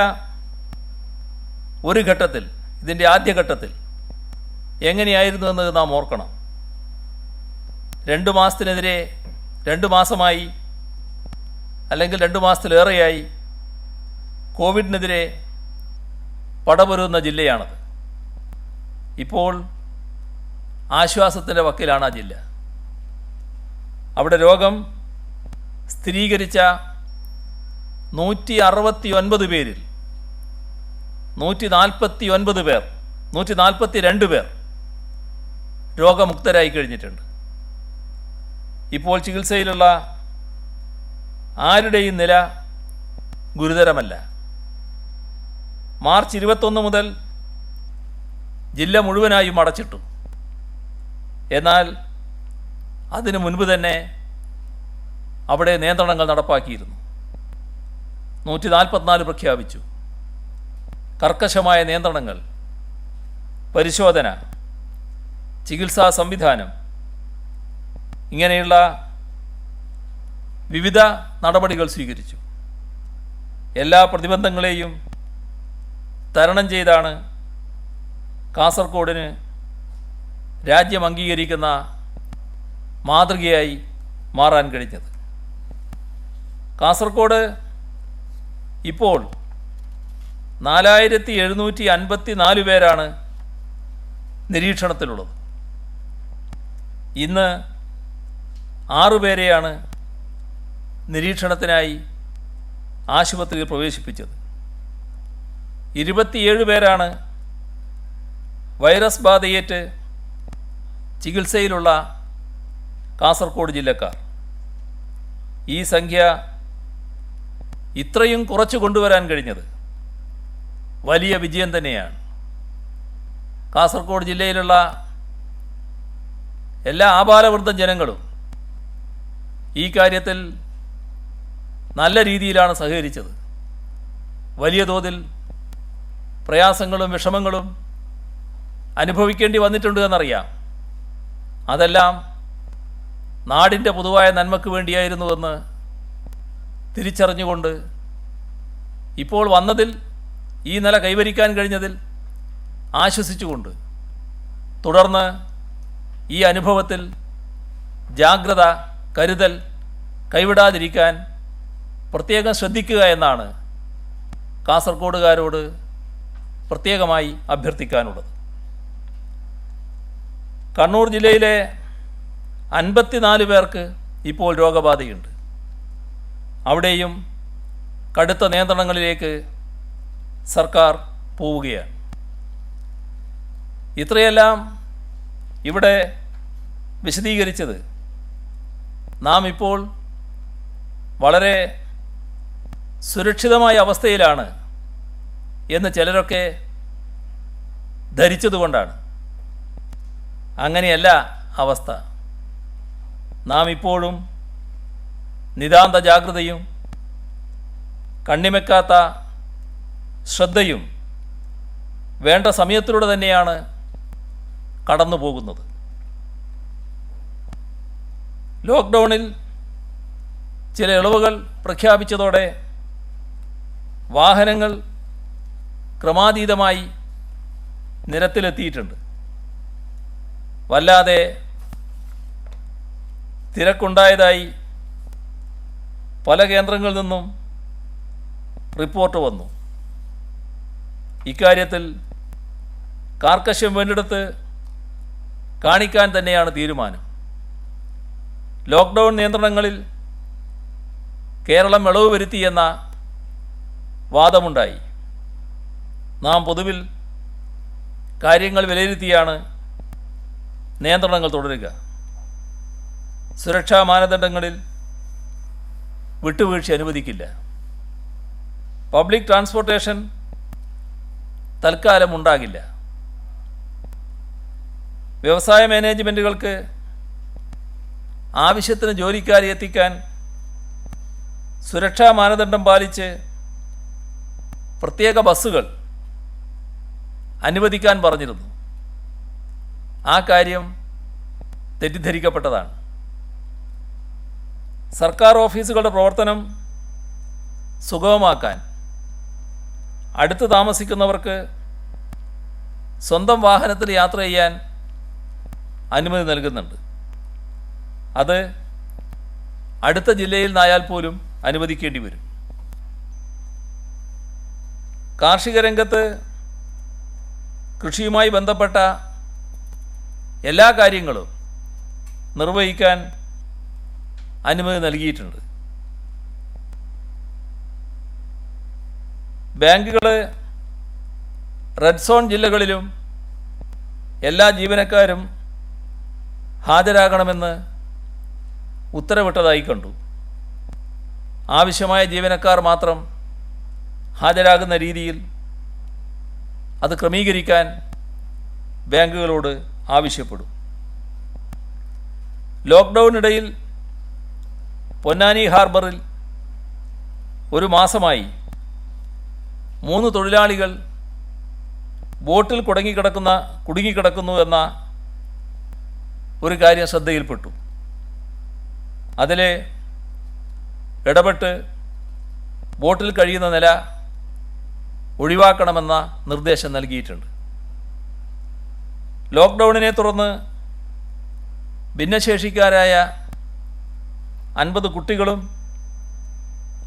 ഒരു ഘട്ടത്തിൽ, ഇതിൻ്റെ ആദ്യഘട്ടത്തിൽ എങ്ങനെയായിരുന്നു എന്ന് നാം ഓർക്കണം. 2 മാസത്തിനെതിരെ 2 മാസമായി അല്ലെങ്കിൽ 2 മാസത്തിലേറെയായി കോവിഡിനെതിരെ പടപൊരുന്ന ജില്ലയാണത്. ഇപ്പോൾ ആശ്വാസത്തിൻ്റെ വക്കിലാണ് ആ ജില്ല. അവിടെ രോഗം സ്ഥിരീകരിച്ച 169 പേരിൽ 142 പേർ രോഗമുക്തരായി കഴിഞ്ഞിട്ടുണ്ട്. ഇപ്പോൾ ചികിത്സയിലുള്ള ആരുടെയും നില ഗുരുതരമല്ല. മാർച്ച് 21 മുതൽ ജില്ല മുഴുവനായും അടച്ചിട്ടു. എന്നാൽ അതിനു മുൻപ് തന്നെ അവിടെ നിയന്ത്രണങ്ങൾ നടപ്പാക്കിയിരുന്നു. 144 പ്രഖ്യാപിച്ചു. കർക്കശമായ നിയന്ത്രണങ്ങൾ, പരിശോധന, ചികിത്സാ സംവിധാനം, ഇങ്ങനെയുള്ള വിവിധ നടപടികൾ സ്വീകരിച്ചു. എല്ലാ പ്രതിബന്ധങ്ങളെയും തരണം ചെയ്താണ് കാസർഗോഡിന് രാജ്യം അംഗീകരിക്കുന്ന മാതൃകയായി മാറാൻ കഴിഞ്ഞത്. കാസർഗോഡ് ഇപ്പോൾ 4754 പേരാണ് നിരീക്ഷണത്തിലുള്ളത്. ഇന്ന് 6 പേരെയാണ് നിരീക്ഷണത്തിനായി ആശുപത്രിയിൽ പ്രവേശിപ്പിച്ചത്. 27 പേരാണ് വൈറസ് ബാധയേറ്റ് ചികിത്സയിലുള്ള കാസർഗോഡ് ജില്ലക്കാർ. ഈ സംഖ്യ ഇത്രയും കുറച്ച് കൊണ്ടുവരാൻ കഴിഞ്ഞത് വലിയ വിജയം തന്നെയാണ്. കാസർഗോഡ് ജില്ലയിലുള്ള എല്ലാ ആബാലവൃദ്ധ ജനങ്ങളും ഈ കാര്യത്തിൽ നല്ല രീതിയിലാണ് സഹകരിച്ചത്. വലിയ തോതിൽ പ്രയാസങ്ങളും വിഷമങ്ങളും അനുഭവിക്കേണ്ടി വന്നിട്ടുണ്ട് എന്നറിയാം. അതെല്ലാം നാടിൻ്റെ പൊതുവായ നന്മയ്ക്ക് വേണ്ടിയായിരുന്നുവെന്ന് തിരിച്ചറിഞ്ഞുകൊണ്ട് ഇപ്പോൾ വന്നതിൽ, ഈ നില കൈവരിക്കാൻ കഴിഞ്ഞതിൽ ആശ്വസിച്ചുകൊണ്ട്, തുടർന്ന് ഈ അനുഭവത്തിൽ ജാഗ്രത, കരുതൽ കൈവിടാതിരിക്കാൻ പ്രത്യേകം ശ്രദ്ധിക്കുക എന്നാണ് കാസർഗോഡുകാരോട് പ്രത്യേകമായി അഭ്യർത്ഥിക്കാനുള്ളത്. കണ്ണൂർ ജില്ലയിലെ 54 പേർക്ക് ഇപ്പോൾ രോഗബാധയുണ്ട്. അവിടെയും കടുത്ത നിയന്ത്രണങ്ങളിലേക്ക് സർക്കാർ പോവുകയാണ്. ഇത്രയെല്ലാം ഇവിടെ വിശദീകരിച്ചത് നാം ഇപ്പോൾ വളരെ സുരക്ഷിതമായ അവസ്ഥയിലാണ് എന്ന് ചിലരൊക്കെ ധരിച്ചതുകൊണ്ടാണ്. അങ്ങനെയല്ല അവസ്ഥ. നാം ഇപ്പോഴും നിതാന്ത ജാഗ്രതയും കണ്ണിമയ്ക്കാത്ത ശ്രദ്ധയും വേണ്ട സമയത്തിലൂടെ തന്നെയാണ് കടന്നു പോകുന്നത്. ലോക്ക്ഡൗണിൽ ചില ഇളവുകൾ പ്രഖ്യാപിച്ചതോടെ വാഹനങ്ങൾ ക്രമാതീതമായി നിരത്തിലെത്തിയിട്ടുണ്ട്. വല്ലാതെ തിരക്കുണ്ടായതായി പല കേന്ദ്രങ്ങളിൽ നിന്നും റിപ്പോർട്ട് വന്നു. ഇക്കാര്യത്തിൽ കാർക്കശ്യം വേണ്ടിടത്ത് കാണിക്കാൻ തന്നെയാണ് തീരുമാനം. ലോക്ക്ഡൗൺ നിയന്ത്രണങ്ങളിൽ കേരളം ഇളവ് വരുത്തിയെന്ന വാദമുണ്ടായി. നാം പൊതുവിൽ കാര്യങ്ങൾ വിലയിരുത്തിയാണ് നിയന്ത്രണങ്ങൾ തുടരുക. സുരക്ഷാ മാനദണ്ഡങ്ങളിൽ വിട്ടുവീഴ്ച അനുവദിക്കില്ല. പബ്ലിക് ട്രാൻസ്പോർട്ടേഷൻ തൽക്കാലം ഉണ്ടാകില്ല. വ്യവസായ മാനേജ്മെൻറ്റുകൾക്ക് ആവശ്യത്തിന് ജോലിക്കാരെ എത്തിക്കാൻ സുരക്ഷാ മാനദണ്ഡം പാലിച്ച് പ്രത്യേക ബസ്സുകൾ അനുവദിക്കാൻ പറഞ്ഞിരുന്നു. ആ കാര്യം തെറ്റിദ്ധരിക്കപ്പെട്ടതാണ്. സർക്കാർ ഓഫീസുകളുടെ പ്രവർത്തനം സുഗമമാക്കാൻ അടുത്ത് താമസിക്കുന്നവർക്ക് സ്വന്തം വാഹനത്തിൽ യാത്ര ചെയ്യാൻ അനുമതി നൽകുന്നുണ്ട്. അത് അടുത്ത ജില്ലയിൽ നിന്നായാൽ പോലും അനുവദിക്കേണ്ടി വരും. കാർഷിക രംഗത്ത് കൃഷിയുമായി ബന്ധപ്പെട്ട എല്ലാ കാര്യങ്ങളും നിർവഹിക്കാൻ അനുമതി നൽകിയിട്ടുണ്ട്. ബാങ്കുകൾ റെഡ് സോൺ ജില്ലകളിലും എല്ലാ ജീവനക്കാരും ഹാജരാകണമെന്ന് ഉത്തരവിട്ടതായി കണ്ടു. ആവശ്യമായ ജീവനക്കാർ മാത്രം ഹാജരാകുന്ന രീതിയിൽ അത് ക്രമീകരിക്കാൻ ബാങ്കുകളോട് ആവശ്യപ്പെടും. ലോക്ക്ഡൗണിനിടയിൽ പൊന്നാനി ഹാർബറിൽ ഒരു മാസമായി 3 തൊഴിലാളികൾ ബോട്ടിൽ കുടുങ്ങിക്കിടക്കുന്നു എന്ന ഒരു കാര്യം ശ്രദ്ധയിൽപ്പെട്ടു. അതിൽ ഇടപെട്ട് ബോട്ടിൽ കഴിയുന്ന നില ഒഴിവാക്കണമെന്ന നിർദ്ദേശം നൽകിയിട്ടുണ്ട്. ലോക്ക്ഡൗണിനെ തുടർന്ന് ഭിന്നശേഷിക്കാരായ 50 കുട്ടികളും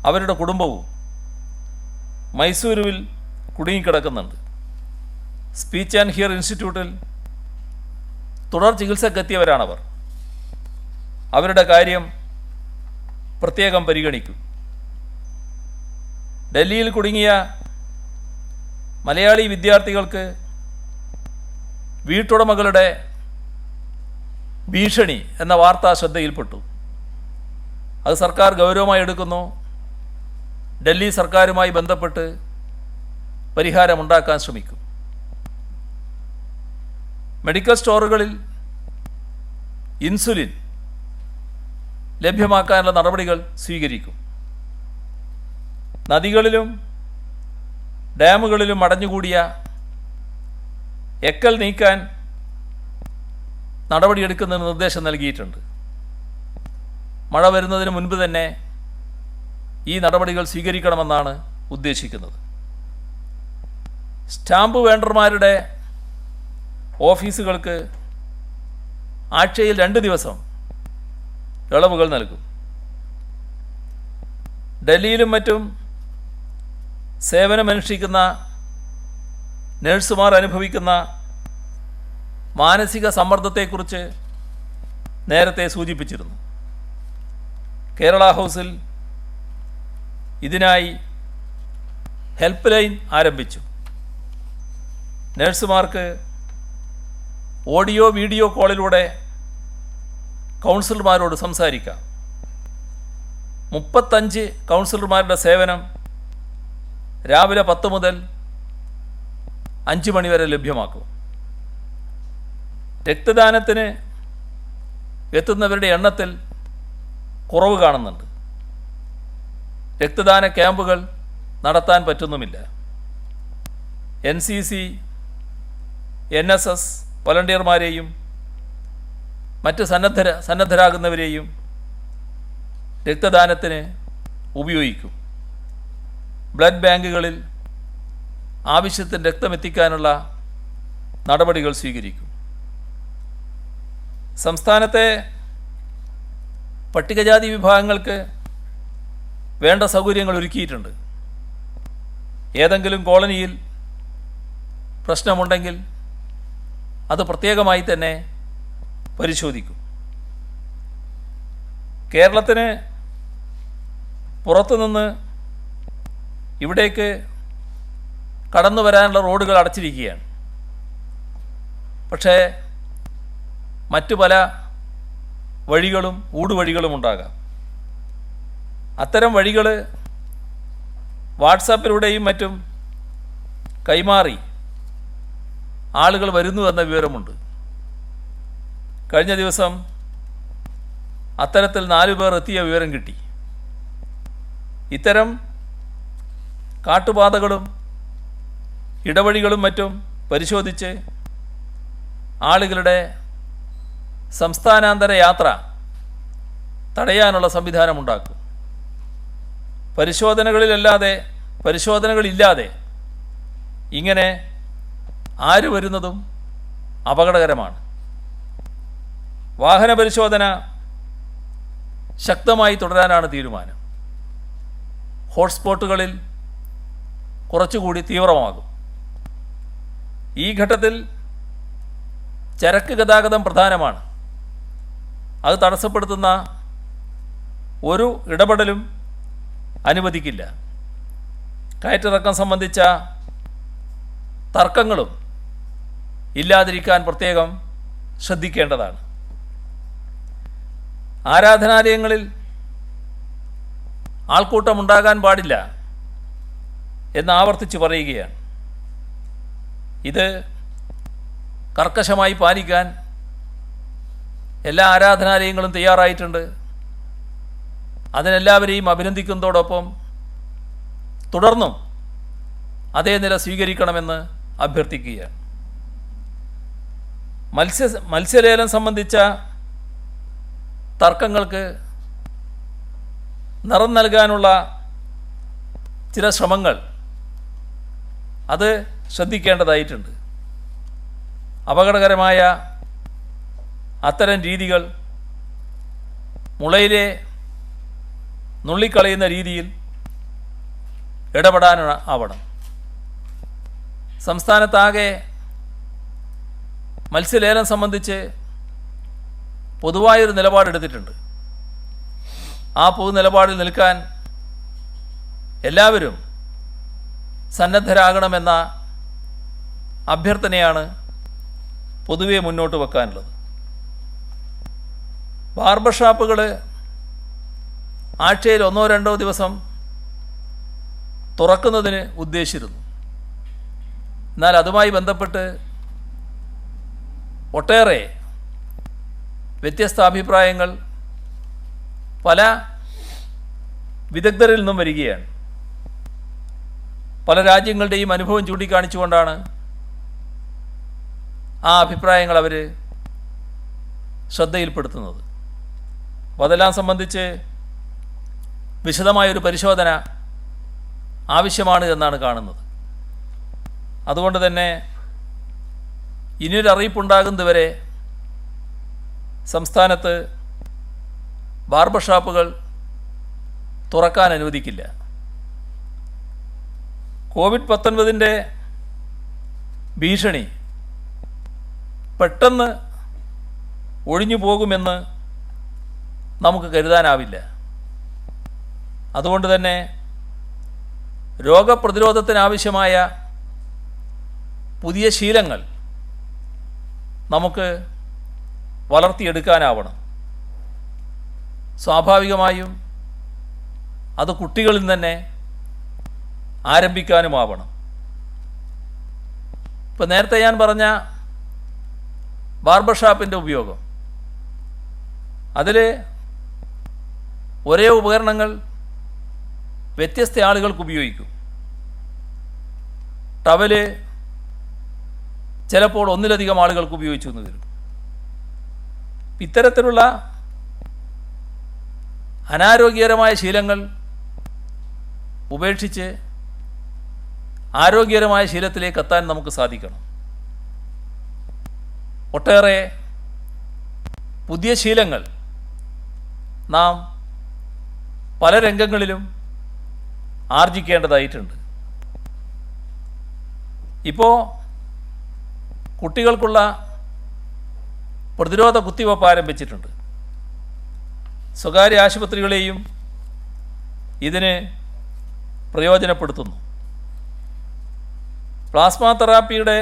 അവരുടെ കുടുംബവും മൈസൂരുവിൽ കുടുങ്ങിക്കിടക്കുന്നുണ്ട്. സ്പീച്ച് ആൻഡ് ഹിയർ ഇൻസ്റ്റിറ്റ്യൂട്ടിൽ തുടർ ചികിത്സക്കെത്തിയവരാണവർ. അവരുടെ കാര്യം പ്രത്യേകം പരിഗണിക്കും. ഡൽഹിയിൽ കുടുങ്ങിയ മലയാളി വിദ്യാർത്ഥികൾക്ക് വീട്ടുടമകളുടെ ഭീഷണി എന്ന വാർത്ത ശ്രദ്ധയിൽപ്പെട്ടു. അത് സർക്കാർ ഗൗരവമായി എടുക്കുന്നു. ഡൽഹി സർക്കാരുമായി ബന്ധപ്പെട്ട് പരിഹാരമുണ്ടാക്കാൻ ശ്രമിക്കും. മെഡിക്കൽ സ്റ്റോറുകളിൽ ഇൻസുലിൻ ലഭ്യമാക്കാനുള്ള നടപടികൾ സ്വീകരിക്കും. നദികളിലും ഡാമുകളിലും അടഞ്ഞുകൂടിയ എക്കൽ നീക്കാൻ നടപടിയെടുക്കുന്നതിന് നിർദ്ദേശം നൽകിയിട്ടുണ്ട്. മഴ വരുന്നതിന് മുൻപ് തന്നെ ഈ നടപടികൾ സ്വീകരിക്കണമെന്നാണ് ഉദ്ദേശിക്കുന്നത്. സ്റ്റാമ്പ് വെണ്ടർമാരുടെ ഓഫീസുകൾക്ക് ആഴ്ചയിൽ 2 ദിവസം ഇളവുകൾ നൽകും. ഡൽഹിയിലും മറ്റും സേവനമനുഷ്ഠിക്കുന്ന നഴ്സുമാർ അനുഭവിക്കുന്ന മാനസിക സമ്മർദ്ദത്തെക്കുറിച്ച് നേരത്തെ സൂചിപ്പിച്ചിരുന്നു. കേരള ഹൗസിൽ ഇതിനായി ഹെൽപ്പ് ലൈൻ ആരംഭിച്ചു. നഴ്സുമാർക്ക് ഓഡിയോ വീഡിയോ കോളിലൂടെ കൗൺസിലർമാരോട് സംസാരിക്കാം. 35 കൗൺസിലർമാരുടെ സേവനം രാവിലെ 10 മുതൽ 5 മണി വരെ ലഭ്യമാക്കും. രക്തദാനത്തിന് എത്തുന്നവരുടെ എണ്ണത്തിൽ കുറവ് കാണുന്നുണ്ട്. രക്തദാന ക്യാമ്പുകൾ നടത്താൻ പറ്റുന്നുമില്ല. NCC, NSS വളണ്ടിയർമാരെയും മറ്റ് സന്നദ്ധരാകുന്നവരെയും രക്തദാനത്തിന് ഉപയോഗിക്കും. ബ്ലഡ് ബാങ്കുകളിൽ ആവശ്യത്തിന് രക്തമെത്തിക്കാനുള്ള നടപടികൾ സ്വീകരിക്കും. സംസ്ഥാനത്തെ പട്ടികജാതി വിഭാഗങ്ങൾക്ക് വേണ്ട സൗകര്യങ്ങൾ ഒരുക്കിയിട്ടുണ്ട്. ഏതെങ്കിലും കോളനിയിൽ പ്രശ്നമുണ്ടെങ്കിൽ അത് പ്രത്യേകമായി തന്നെ പരിശോധിക്കും. കേരളത്തിന് പുറത്തുനിന്ന് ഇവിടേക്ക് കടന്നു വരാനുള്ള റോഡുകൾ അടച്ചിരിക്കുകയാണ്. പക്ഷേ മറ്റു പല വഴികളും ഊടുവഴികളും ഉണ്ടാകാം. അത്തരം വഴികൾ വാട്സാപ്പിലൂടെയും മറ്റും കൈമാറി ആളുകൾ വരുന്നു എന്ന വിവരമുണ്ട്. കഴിഞ്ഞ ദിവസം അത്തരത്തിൽ 4 പേർ എത്തിയ വിവരം കിട്ടി. ഇത്തരം കാട്ടുപാതകളും ഇടവഴികളും മറ്റും പരിശോധിച്ച് ആളുകളുടെ സംസ്ഥാനാന്തര യാത്ര തടയാനുള്ള സംവിധാനമുണ്ടാക്കും. പരിശോധനകളില്ലാതെ ഇങ്ങനെ ആര് വരുന്നതും അപകടകരമാണ്. വാഹന പരിശോധന ശക്തമായി തുടരാനാണ് തീരുമാനം. ഹോട്ട്സ്പോട്ടുകളിൽ കുറച്ചുകൂടി തീവ്രമാകും. ഈ ഘട്ടത്തിൽ ചരക്ക് ഗതാഗതം പ്രധാനമാണ്. അത് തടസ്സപ്പെടുത്തുന്ന ഒരു ഇടപെടലും അനുവദിക്കില്ല. കയറ്റിറക്കം സംബന്ധിച്ച തർക്കങ്ങളും ഇല്ലാതിരിക്കാൻ പ്രത്യേകം ശ്രദ്ധിക്കേണ്ടതാണ്. ആരാധനാലയങ്ങളിൽ ആൾക്കൂട്ടമുണ്ടാകാൻ പാടില്ല എന്ന് ആവർത്തിച്ച് പറയുകയാണ്. ഇത് കർക്കശമായി പാലിക്കാൻ എല്ലാ ആരാധനാലയങ്ങളും തയ്യാറായിട്ടുണ്ട്. അതിനെല്ലാവരെയും അഭിനന്ദിക്കുന്നതോടൊപ്പം തുടർന്നും അതേ നില സ്വീകരിക്കണമെന്ന് അഭ്യർത്ഥിക്കുകയാണ്. മത്സ്യലേലം സംബന്ധിച്ച തർക്കങ്ങൾക്ക് നിറം നൽകാനുള്ള ചില ശ്രമങ്ങൾ അത് ശ്രദ്ധിക്കേണ്ടതായിട്ടുണ്ട്. അപകടകരമായ അത്തരം രീതികൾ മുളയിലെ നുള്ളിക്കളയുന്ന രീതിയിൽ ഇടപെടാനാവണം. സംസ്ഥാനത്താകെ മത്സ്യലേലം സംബന്ധിച്ച് പൊതുവായൊരു നിലപാടെടുത്തിട്ടുണ്ട്. ആ പൊതു നിലപാടിൽ നിൽക്കാൻ എല്ലാവരും സന്നദ്ധരാകണമെന്ന അഭ്യർത്ഥനയാണ് പൊതുവെ മുന്നോട്ട് വെക്കാനുള്ളത്. ബാർബർ ഷാപ്പുകൾ ആഴ്ചയിൽ 1-2 ദിവസം തുറക്കുന്നതിന് ഉദ്ദേശിച്ചിരുന്നു. എന്നാൽ അതുമായി ബന്ധപ്പെട്ട് ഒട്ടേറെ വ്യത്യസ്ത അഭിപ്രായങ്ങൾ പല വിദഗ്ധരിൽ നിന്നും വരികയാണ്. പല രാജ്യങ്ങളുടെയും അനുഭവം ചൂണ്ടിക്കാണിച്ചുകൊണ്ടാണ് ആ അഭിപ്രായങ്ങൾ അവർ ശ്രദ്ധയിൽപ്പെടുത്തുന്നത്. അപ്പോൾ അതെല്ലാം സംബന്ധിച്ച് വിശദമായൊരു പരിശോധന ആവശ്യമാണ് എന്നാണ് കാണുന്നത്. അതുകൊണ്ട് തന്നെ ഇനിയൊരു അറിയിപ്പുണ്ടാകുന്നതുവരെ സംസ്ഥാനത്ത് ബാർബർ ഷാപ്പുകൾ തുറക്കാൻ അനുവദിക്കില്ല. കോവിഡ്-19 ഭീഷണി പെട്ടെന്ന് ഒഴിഞ്ഞു പോകുമെന്ന് നമുക്ക് കരുതാനാവില്ല. അതുകൊണ്ട് തന്നെ രോഗപ്രതിരോധത്തിനാവശ്യമായ പുതിയ ശീലങ്ങൾ നമുക്ക് വളർത്തിയെടുക്കാനാവണം. സ്വാഭാവികമായും അത് കുട്ടികളിൽ തന്നെ ആരംഭിക്കാനുമാവണം. ഇപ്പോൾ നേരത്തെ ഞാൻ പറഞ്ഞ ബാർബർ ഷാപ്പിൻ്റെ ഉപയോഗം, അതിൽ ഒരേ ഉപകരണങ്ങൾ വ്യത്യസ്ത ആളുകൾക്ക് ഉപയോഗിക്കും. ടവല് ചിലപ്പോൾ ഒന്നിലധികം ആളുകൾക്ക് ഉപയോഗിച്ചു എന്ന് വരും. ഇത്തരത്തിലുള്ള അനാരോഗ്യകരമായ ശീലങ്ങൾ ഉപേക്ഷിച്ച് ആരോഗ്യകരമായ ശീലത്തിലേക്ക് എത്താൻ നമുക്ക് സാധിക്കണം. ഒട്ടേറെ പുതിയ ശീലങ്ങൾ നാം പല രംഗങ്ങളിലും ആർജിക്കേണ്ടതായിട്ടുണ്ട്. ഇപ്പോൾ കുട്ടികൾക്കുള്ള പ്രതിരോധ കുത്തിവയ്പ്പ് ആരംഭിച്ചിട്ടുണ്ട്. സ്വകാര്യ ആശുപത്രികളെയും ഇതിന് പ്രയോജനപ്പെടുത്തുന്നു. പ്ലാസ്മ തെറാപ്പിയുടെ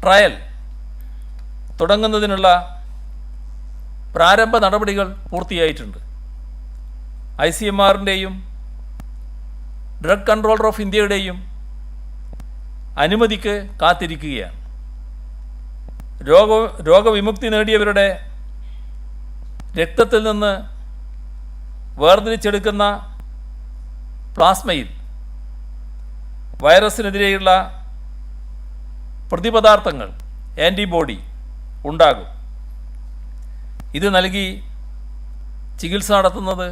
ട്രയൽ തുടങ്ങുന്നതിനുള്ള പ്രാരംഭ നടപടികൾ പൂർത്തിയായിട്ടുണ്ട്. ICMRൻ്റെയും ഡ്രഗ് കൺട്രോളർ ഓഫ് ഇന്ത്യയുടെയും അനുമതിക്ക് കാത്തിരിക്കുകയാണ്. രോഗവിമുക്തി നേടിയവരുടെ രക്തത്തിൽ നിന്ന് വേർതിരിച്ചെടുക്കുന്ന പ്ലാസ്മയിൽ വൈറസിനെതിരെയുള്ള പ്രതിപദാർത്ഥങ്ങൾ, ആൻറ്റിബോഡി ഉണ്ടാകും. ഇത് നൽകി ചികിത്സ നടത്തുന്നത്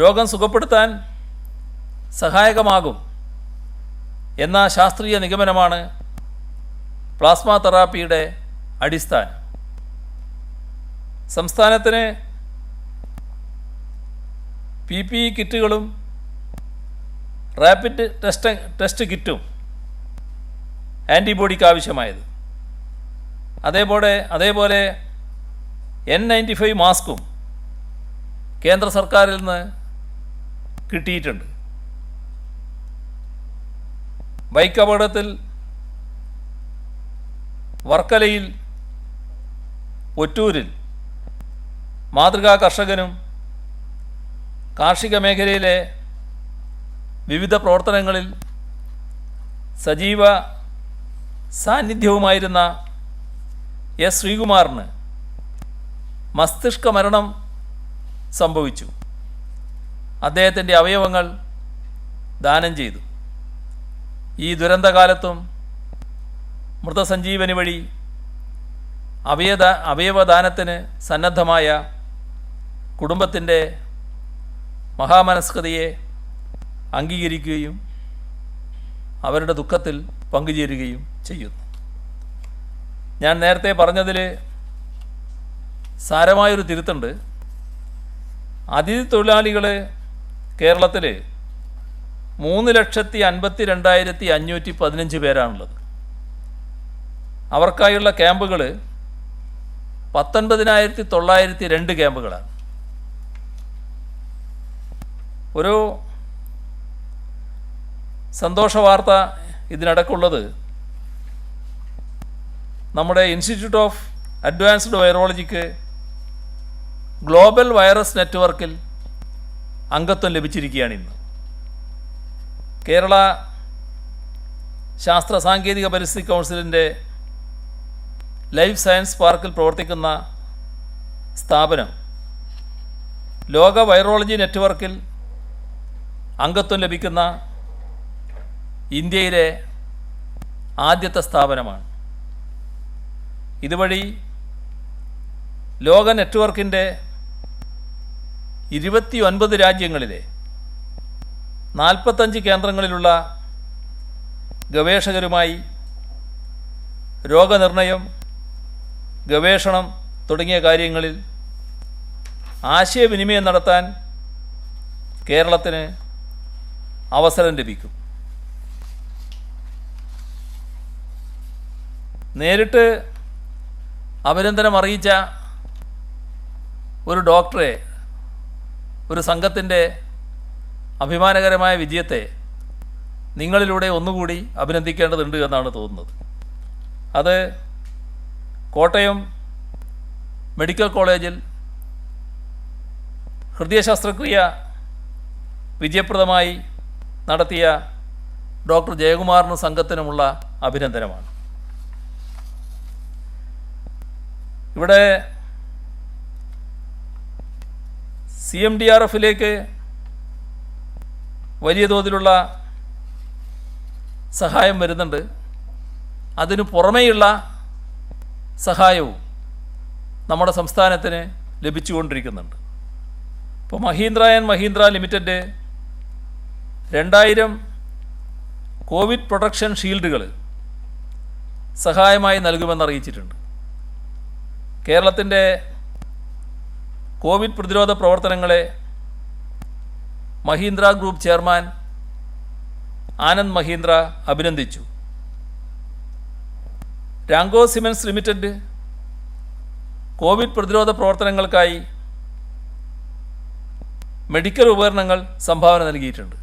രോഗം സുഖപ്പെടുത്താൻ സഹായകമാകും എന്ന ശാസ്ത്രീയ നിഗമനമാണ് പ്ലാസ്മ തെറാപ്പിയുടെ അടിസ്ഥാനം. സംസ്ഥാനത്തിന് PPE കിറ്റുകളും റാപ്പിഡ് ടെസ്റ്റ് കിറ്റും ആൻറ്റിബോഡിക്ക് ആവശ്യമായത്, അതേപോലെ N95 മാസ്കും കേന്ദ്ര സർക്കാരിൽ നിന്ന് കിട്ടിയിട്ടുണ്ട്. ബൈക്ക് അപകടത്തിൽ വർക്കലയിൽ ഒറ്റൂരിൽ മാതൃകാ കർഷകനും കാർഷിക മേഖലയിലെ വിവിധ പ്രവർത്തനങ്ങളിൽ സജീവ സാന്നിധ്യവുമായിരുന്ന എസ് ശ്രീകുമാറിന് മസ്തിഷ്ക മരണം സംഭവിച്ചു. അദ്ദേഹത്തിൻ്റെ അവയവങ്ങൾ ദാനം ചെയ്തു. ഈ ദുരന്തകാലത്തും മൃതസഞ്ജീവനി വഴി അവയവദാനത്തിന് സന്നദ്ധമായ കുടുംബത്തിൻ്റെ മഹാമനസ്കതയെ അംഗീകരിക്കുകയും അവരുടെ ദുഃഖത്തിൽ പങ്കുചേരുകയും ചെയ്യുന്നു. ഞാൻ നേരത്തെ പറഞ്ഞതിൽ സാരമായൊരു തിരുത്തുണ്ട്. അതിഥി തൊഴിലാളികൾ കേരളത്തിൽ 3,52,515 പേരാണുള്ളത്. അവർക്കായുള്ള ക്യാമ്പുകൾ 19,902 ക്യാമ്പുകളാണ്. ഒരു സന്തോഷ വാർത്ത ഇതിനിടയ്ക്കുള്ളത്, നമ്മുടെ ഇൻസ്റ്റിറ്റ്യൂട്ട് ഓഫ് അഡ്വാൻസ്ഡ് വൈറോളജിക്ക് ഗ്ലോബൽ വൈറസ് നെറ്റ്വർക്കിൽ അംഗത്വം ലഭിച്ചിരിക്കുകയാണ് ഇന്ന്. കേരള ശാസ്ത്ര സാങ്കേതിക പരിസ്ഥിതി കൗൺസിലിൻ്റെ ലൈഫ് സയൻസ് പാർക്കിൽ പ്രവർത്തിക്കുന്ന സ്ഥാപനം ലോക വൈറോളജി നെറ്റ്വർക്കിൽ അംഗത്വം ലഭിക്കുന്ന ഇന്ത്യയിലെ ആദ്യത്തെ സ്ഥാപനമാണ്. ഇതുവഴി ലോക നെറ്റ്വർക്കിൻ്റെ 29 രാജ്യങ്ങളിലെ 45 കേന്ദ്രങ്ങളിലുള്ള ഗവേഷകരുമായി രോഗനിർണയം, ഗവേഷണം തുടങ്ങിയ കാര്യങ്ങളിൽ ആശയവിനിമയം നടത്താൻ കേരളത്തിന് അവസരം ലഭിക്കും. നേരിട്ട് അഭിനന്ദനം അറിയിച്ച ഒരു ഡോക്ടറെ, ഒരു സംഘത്തിൻ്റെ അഭിമാനകരമായ വിജയത്തെ നിങ്ങളിലൂടെ ഒന്നുകൂടി അഭിനന്ദിക്കേണ്ടതുണ്ട് എന്നാണ് തോന്നുന്നത്. അത് കോട്ടയം മെഡിക്കൽ കോളേജിൽ ഹൃദയ ശസ്ത്രക്രിയ വിജയപ്രദമായി നടത്തിയ ഡോക്ടർ ജയകുമാറിനും സംഘത്തിനുമുള്ള അഭിനന്ദനമാണ്. ഇവിടെ CMDRFിലേക്ക് വലിയ തോതിലുള്ള സഹായം വരുന്നുണ്ട്. അതിനു പുറമേയുള്ള സഹായവും നമ്മുടെ സംസ്ഥാനത്തിന് ലഭിച്ചുകൊണ്ടിരിക്കുന്നുണ്ട്. ഇപ്പോൾ Mahindra and Mahindra limited 2000 covid protection ഷീൽഡുകൾ സഹായമായി നൽകുമെന്ന് അറിയിച്ചിട്ടുണ്ട്. കേരളത്തിൻ്റെ കോവിഡ് പ്രതിരോധ പ്രവർത്തനങ്ങളെ മഹീന്ദ്ര ഗ്രൂപ്പ് ചെയർമാൻ ആനന്ദ് മഹീന്ദ്ര അഭിനന്ദിച്ചു. രാങ്കോ സിമൻസ് ലിമിറ്റഡ് കോവിഡ് പ്രതിരോധ പ്രവർത്തനങ്ങൾക്കായി മെഡിക്കൽ ഉപകരണങ്ങൾ സംഭാവന നൽകിയിട്ടുണ്ട്.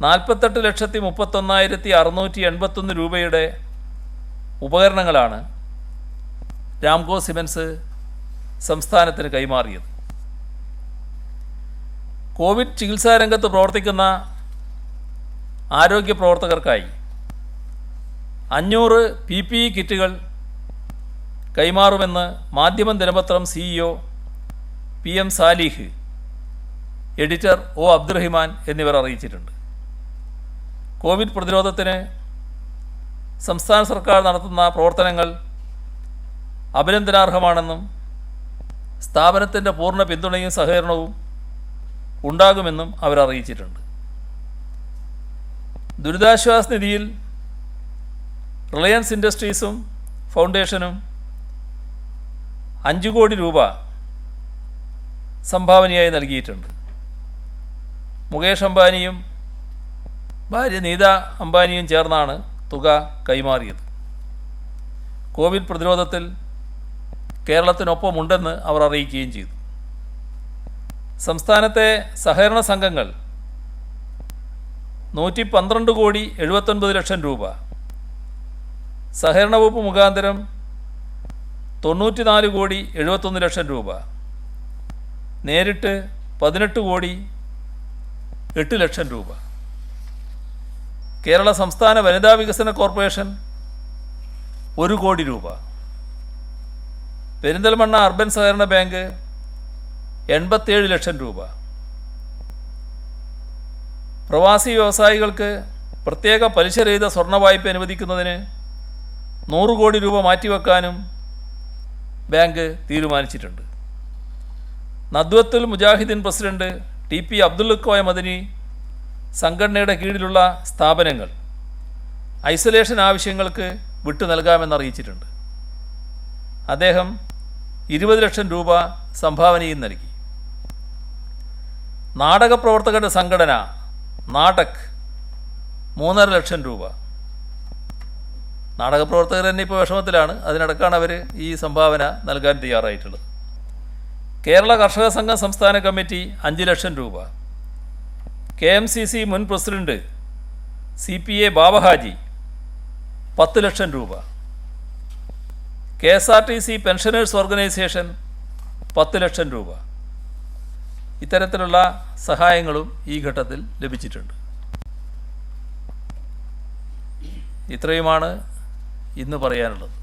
48,31,681 രൂപയുടെ ഉപകരണങ്ങളാണ് രാംകോ സിമൻസ് സംസ്ഥാനത്തിന് കൈമാറിയത്. കോവിഡ് ചികിത്സാ രംഗത്ത് പ്രവർത്തിക്കുന്ന ആരോഗ്യ പ്രവർത്തകർക്കായി 500 PPE കിറ്റുകൾ കൈമാറുമെന്ന് മാധ്യമം ദിനപത്രം CEO PM Salih, editor O Abdurahiman എന്നിവർ അറിയിച്ചിട്ടുണ്ട്. കോവിഡ് പ്രതിരോധത്തിന് സംസ്ഥാന സർക്കാർ നടത്തുന്ന പ്രവർത്തനങ്ങൾ അഭിനന്ദനാർഹമാണെന്നും സ്ഥാപനത്തിൻ്റെ പൂർണ്ണ പിന്തുണയും സഹകരണവും ഉണ്ടാകുമെന്നും അവർ അറിയിച്ചിട്ടുണ്ട്. ദുരിതാശ്വാസ നിധിയിൽ റിലയൻസ് ഇൻഡസ്ട്രീസും ഫൗണ്ടേഷനും 5 കോടി രൂപ സംഭാവനയായി നൽകിയിട്ടുണ്ട്. മുകേഷ് അംബാനിയും ഭാര്യ നീത അംബാനിയും ചേർന്നാണ് തുക കൈമാറിയത്. കോവിഡ് പ്രതിരോധത്തിൽ കേരളത്തിനൊപ്പമുണ്ടെന്ന് അവർ അറിയിക്കുകയും ചെയ്തു. സംസ്ഥാനത്തെ സഹകരണ സംഘങ്ങൾ 112,79,00,000 രൂപ, സഹകരണ വകുപ്പ് മുഖാന്തരം 94,71,00,000 രൂപ, നേരിട്ട് 18,08,00,000 രൂപ, കേരള സംസ്ഥാന വനിതാ വികസന കോർപ്പറേഷൻ 1 കോടി രൂപ, പെരിന്തൽമണ്ണ അർബൻ സഹകരണ ബാങ്ക് 87 ലക്ഷം രൂപ. പ്രവാസി വ്യവസായികൾക്ക് പ്രത്യേക പലിശരഹിത സ്വർണ്ണ വായ്പ അനുവദിക്കുന്നതിന് 100 കോടി രൂപ മാറ്റിവെക്കാനും ബാങ്ക് തീരുമാനിച്ചിട്ടുണ്ട്. നദ്വത്തുൽ മുജാഹിദീൻ പ്രസിഡന്റ് TP അബ്ദുൽ കോയ മദനി സംഘടനയുടെ കീഴിലുള്ള സ്ഥാപനങ്ങൾ ഐസൊലേഷൻ ആവശ്യങ്ങൾക്ക് വിട്ടു നൽകാമെന്ന് അറിയിച്ചിട്ടുണ്ട്. അദ്ദേഹം 20 ലക്ഷം രൂപ സംഭാവനയും നൽകി. നാടകപ്രവർത്തകരുടെ സംഘടന നാടക് 3.5 ലക്ഷം രൂപ. നാടകപ്രവർത്തകർ തന്നെ ഇപ്പോൾ വിഷമത്തിലാണ്. അതിനിടക്കാണ് അവർ ഈ സംഭാവന നൽകാൻ തയ്യാറായിട്ടുള്ളത്. കേരള കർഷക സംഘം സംസ്ഥാന കമ്മിറ്റി 5 ലക്ഷം രൂപ. KMCC മുൻ പ്രസിഡന്റ് CPA ബാബഹാജി 10 ലക്ഷം രൂപ. KSRTC പെൻഷനേഴ്സ് ഓർഗനൈസേഷൻ 10 ലക്ഷം രൂപ. ഇത്തരത്തിലുള്ള സഹായങ്ങളും ഈ ഘട്ടത്തിൽ ലഭിച്ചിട്ടുണ്ട്. ഇത്രയുമാണ് ഇന്ന് പറയാനുള്ളത്.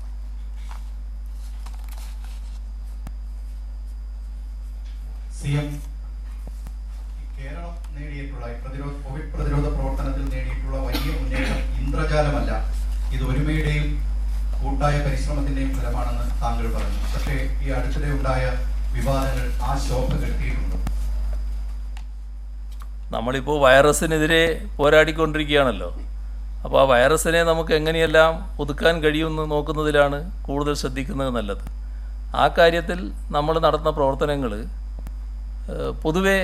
കേരളം നേടിയിട്ടുള്ള കോവിഡ് പ്രതിരോധ പ്രവർത്തനത്തിൽ നേടിയിട്ടുള്ള വലിയ മുന്നേറ്റം ഇന്ദ്രജാലമല്ല, ഇത് ഒരുമയുടെയും കൂട്ടായ പരിശ്രമത്തിന്റെയും ഫലമാണെന്ന് താങ്കൾ പറഞ്ഞു. പക്ഷേ ഈ അടുത്തിടെ ഉണ്ടായ വിവാദങ്ങൾ ആ ശോഭ കെടുത്തിയിട്ടുണ്ട്. നമ്മളിപ്പോൾ വൈറസിനെതിരെ പോരാടിക്കൊണ്ടിരിക്കുകയാണല്ലോ. അപ്പോൾ ആ വൈറസിനെ നമുക്ക് എങ്ങനെയെല്ലാം ഒതുക്കാൻ കഴിയുമെന്ന് നോക്കുന്നതിലാണ് കൂടുതൽ ശ്രദ്ധിക്കുന്നത് നല്ലത്. ആ കാര്യത്തിൽ നമ്മൾ നടത്തുന്ന പ്രവർത്തനങ്ങൾ പൊതുവെ